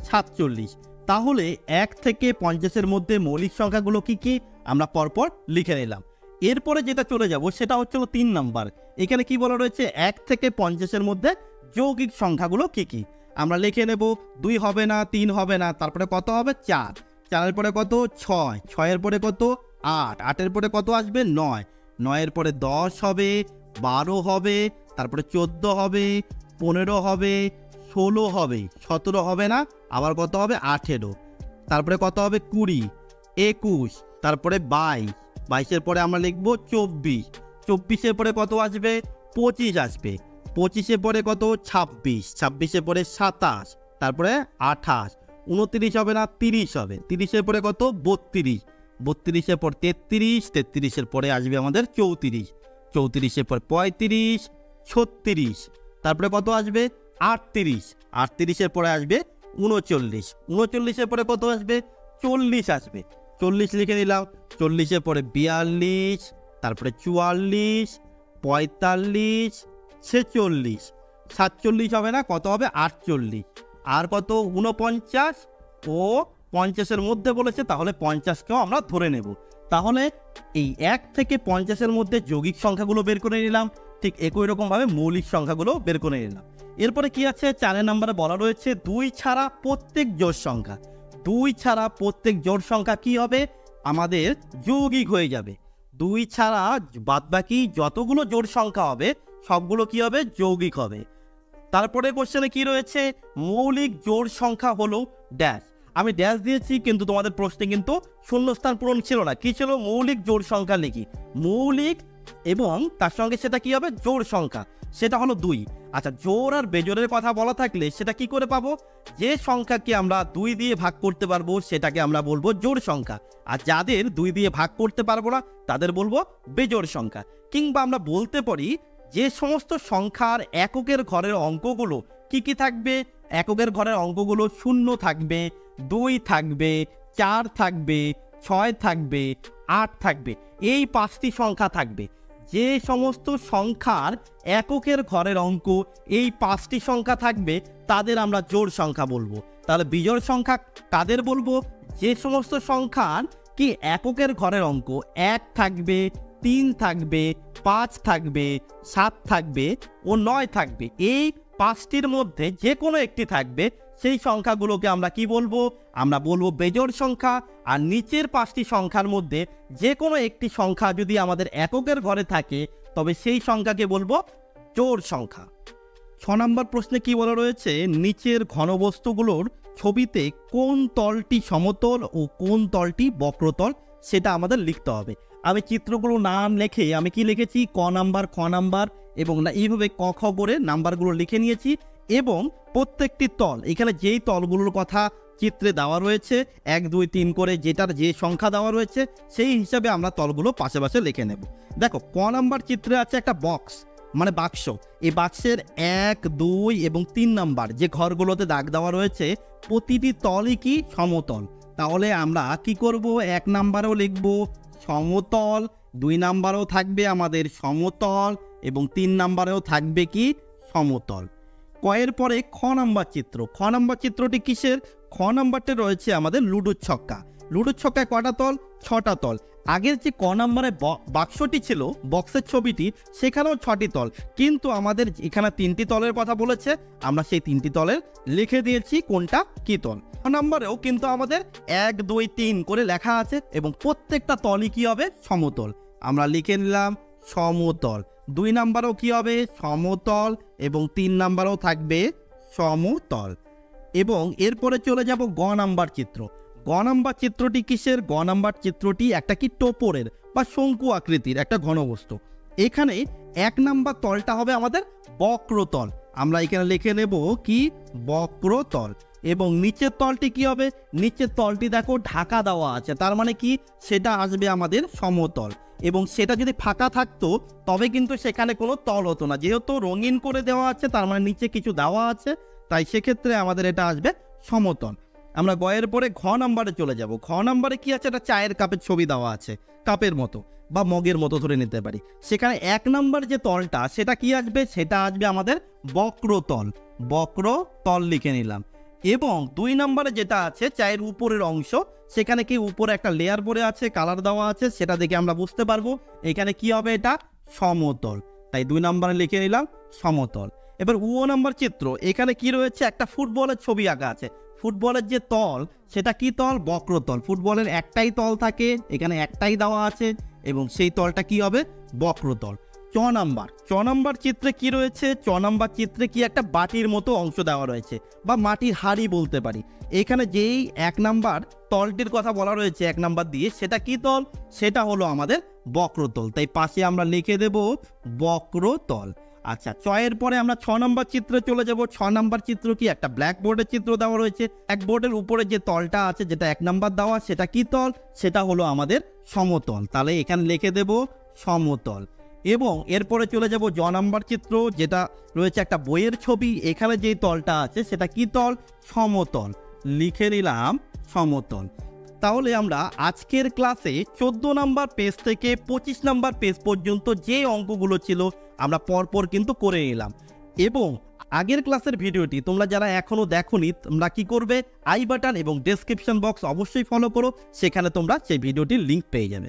47। তাহলে 1 থেকে 50-এর মধ্যে মৌলিক সংখ্যাগুলো কি কি আমরা পরপর লিখে নিলাম। এরপরে যেটা চলে যাব সেটা হচ্ছে 3 নাম্বার। এখানে কি বলা রয়েছে? 1 থেকে 50-এর মধ্যে যৌগিক সংখ্যাগুলো কি কি আমরা লিখে নেব। 2 হবে না, 3 হবে না, তারপরে কত হবে? 4, 4-এর পরে কত? 6, 6-এর পরে কত? 8, 8-এর পরে কত আসবে? 9, 9-এর পরে 10 হবে, 12 হবে, তারপরে 14 হবে, 15 হবে, 16 হবে, 17 হবে না, আবার কত হবে? 18, তারপরে কত হবে? 20, 21, তারপরে 22, 22-এর পরে আমরা লিখবো 24, 24-এর পরে কত আসবে? 25 আসবে, 25-এর পরে কত? 26, 26-এর পরে 27, তারপরে 28, 29 হবে না, 30 হবে, 30-এর পরে কত? 32, 32-এর পর 33, 33-এর পরে আসবে আমাদের 34, 34-এর পর 35, 36, তারপরে কত আসবে? 38, 38-এর পরে আসবে 39, 39-এর পরে কত আসবে? 40 আসবে, 40 লিখে দিলাম। 40-এর পরে 42, তারপরে 44, 45, 46, 47 হবে না, কত হবে? 48, আর কত? 49 ও 50-এর মধ্যে বলেছে, তাহলে 50-কেও আমরা ধরে নেব। তাহলে এই 1 থেকে 50-এর মধ্যে যৌগিক সংখ্যাগুলো বের করে নিলাম, ঠিক একই রকমভাবে মৌলিক সংখ্যাগুলো বের করে নিলাম। এরপরে কি আছে? 4 নম্বরে বলা রয়েছে 2 ছাড়া প্রত্যেক জোড় সংখ্যা। 2 ছাড়া প্রত্যেক জোড় সংখ্যা কি হবে? আমাদের যৌগিক হয়ে যাবে। 2 ছাড়া বাদবাকি যতগুলো জোড় সংখ্যা হবে সবগুলো কি হবে? যৌগিক হবে। তারপরে কোশ্চেনে কি রয়েছে? মৌলিক জোড় সংখ্যা হলো ড্যাশ। আমি ড্যাশ দিয়েছি, কিন্তু তোমাদের প্রশ্নে কিন্তু শূন্যস্থান পূরণ ছিল না। কি ছিল? মৌলিক জোড় সংখ্যা লিখি। মৌলিক এবং তার সঙ্গে সেটা কি হবে? জোড় সংখ্যা, সেটা হলো 2। আচ্ছা, জোড় আর বেজোড়ের কথা বলা থাকলে সেটা কি করে পাবো? যে সংখ্যাকে আমরা 2 দিয়ে ভাগ করতে পারবো সেটাকে আমরা বলবো জোড় সংখ্যা, আর যাদের 2 দিয়ে ভাগ করতে পারবো না তাদের বলবো বেজোড় সংখ্যা। কিংবা আমরা বলতে পারি যে সমস্ত সংখ্যার এককের ঘরের অঙ্কগুলো কি কি থাকবে? এককের ঘরের অঙ্কগুলো 0 থাকবে, 2 থাকবে, 4 থাকবে, 6 থাকবে, 8 থাকবে, এই 5টি সংখ্যা থাকবে। যে সমস্ত সংখ্যার এককের ঘরের অঙ্ক এই 5টি সংখ্যা থাকবে তাদের আমরা জোড় সংখ্যা বলবো। তাহলে বিজোড় সংখ্যা কাদের বলবো? যে সমস্ত সংখ্যার কি এককের ঘরের অঙ্ক 1 থাকবে, 3 থাকবে, 5 থাকবে, 7 থাকবে ও 9 থাকবে, এই 5টির মধ্যে যে কোনো একটি থাকবে, সেই সংখ্যাগুলোকে আমরা কি বলবো? আমরা বলবো বেজোড় সংখ্যা। আর নিচের 5টি সংখ্যার মধ্যে যে কোনো একটি সংখ্যা যদি আমাদের এককের ঘরে থাকে তবে সেই সংখ্যাকে বলবো জোড় সংখ্যা। 6 নম্বর প্রশ্নে কি বলা রয়েছে? নিচের ঘনবস্তুগুলোর ছবিতে কোন তলটি সমতল ও কোন তলটি বক্রতল সেটা আমাদের লিখতে হবে। আমি চিত্রগুলো নাম লিখে আমি কি লিখেছি? ক নাম্বার, খ নাম্বার এবং না এইভাবে ক খ করে নাম্বারগুলো লিখে নিয়েছি। এবং প্রত্যেকটি তল, এখানে যেই তলগুলোর কথা চিত্রে দেওয়া রয়েছে 1 2 3 করে, যেটার যে সংখ্যা দেওয়া রয়েছে সেই হিসাবে আমরা তলগুলো পাশে পাশে লিখে নেব। দেখো, ক নাম্বার চিত্রে আছে একটা বক্স, মানে বাক্স। এই বাক্সের 1 2 এবং 3 নাম্বার যে ঘরগুলোতে দাগ দেওয়া রয়েছে প্রতিটি তলই কি? সমতল। তাহলে আমরা কি করব? 1 নাম্বারেও লিখব সমতল, 2 নাম্বারেও থাকবে আমাদের সমতল এবং 3 নাম্বারেও থাকবে কি? সমতল। কয়ের পরে খ নাম্বার চিত্র। খ নাম্বার চিত্রটি কিসের? খ নাম্বারটি রয়েছে আমাদের লুডোর ছক্কা। লুডোর ছক্কায় কটা তল? 6টা তল। আগের যে ক নাম্বারে বাক্সটি ছিল, বক্সের ছবিটি, সেখানেও 6টি তল, কিন্তু আমাদের এখানে 3টি তলের কথা বলেছে, আমরা সেই 3টি তলের লিখে দিয়েছি কোনটা কি তল। খ নাম্বারেও কিন্তু আমাদের 1 2 3 করে লেখা আছে এবং প্রত্যেকটা তলই কি হবে? সমতল। আমরা লিখে নিলাম সমতল। 2 নাম্বারও কি হবে সমতল এবং 3 নাম্বারও থাকবে সমতল। এবং এরপরে চলে যাব গ নাম্বার চিত্র। গ নাম্বার চিত্রটি কিসের? গ নাম্বার চিত্রটি একটা কি টোপরের বা শঙ্কু আকৃতির একটা ঘনবস্তু। এখানে 1 নাম্বার তলটা হবে আমাদের বক্রতল। আমরা এখানে লিখে নেব কি বক্রতল। এবং নিচের তলটি কি হবে? নিচের তলটি দেখো ঢাকা দেওয়া আছে, তার মানে কি সেটা আসবে আমাদের সমতল। এবং সেটা যদি ফাঁকা থাকতো তবে কিন্তু সেখানে কোনো তল হতো না, যেহেতু রঙিন করে দেওয়া আছে তার মানে নিচে কিছু দেওয়া আছে, তাই সেক্ষেত্রে আমাদের এটা আসবে সমতল। আমরা গয়ের পরে ঘ নাম্বারে চলে যাব। ঘ নাম্বারে কি আছে? একটা চায়ের কাপের ছবি দেওয়া আছে, কাপের মতো বা মগের মতো ধরে নিতে পারি। সেখানে 1 নাম্বার যে তলটা সেটা কি আসবে? সেটা আসবে আমাদের বক্রতল। বক্রতল লিখে নিলাম। এবং 2 নাম্বারে যেটা আছে চায়ের উপরের অংশ, সেখানে কি উপরে একটা লেয়ার পরে আছে, কালার দেওয়া আছে, সেটা দেখে আমরা বুঝতে পারবো এখানে কি হবে, এটা সমতল। তাই 2 নাম্বারে লিখে নিলাম সমতল। এবার ও নাম্বার চিত্র, এখানে কি রয়েছে? একটা ফুটবলের ছবি আঁকা আছে। ফুটবলের যে তল সেটা কি তল? বক্রতল। ফুটবলের একটাই তল থাকে, এখানে একটাই দেওয়া আছে এবং সেই তলটা কি হবে? বক্রতল। চ নাম্বার চিত্রে কি রয়েছে? চ নাম্বার চিত্রে কি একটা বাটির মতো অংশ দেওয়া রয়েছে বা মাটির হাড়ি বলতে পারি। এখানে যেই 1 নাম্বার তলটির কথা বলা রয়েছে 1 নাম্বার দিয়ে, সেটা কি তল? সেটা হলো আমাদের বক্রতল। তাই পাশে আমরা লিখে দেব বক্রতল। আচ্ছা, চয়ের পরে আমরা 6 নাম্বার চিত্রে চলে যাব। 6 নাম্বার চিত্র কি? একটা ব্ল্যাক বোর্ডের চিত্র দেওয়া রয়েছে। এক বোর্ডের উপরে যে তলটা আছে যেটা 1 নাম্বার দেওয়া, সেটা কি তল? সেটা হলো আমাদের সমতল। তাহলে এখানে লিখে দেব সমতল। এবং এরপরে চলে যাব জ নাম্বার চিত্র, যেটা রয়েছে একটা বইয়ের ছবি। এখানে যে তলটা আছে সেটা কি তল? সমতল। লিখে নিলাম সমতল। তাহলে আমরা আজকের ক্লাসে 14 নাম্বার পেজ থেকে 25 নাম্বার পেজ পর্যন্ত যে অঙ্কগুলো ছিল আমরা পরপর কিন্তু করে নিলাম। এবং আগের ক্লাসের ভিডিওটি তোমরা যারা এখনো দেখোনি, তোমরা কি করবে? আই বাটন এবং ডেসক্রিপশন বক্স অবশ্যই ফলো করো, সেখানে তোমরা সেই ভিডিওটির লিঙ্ক পেয়ে যাবে।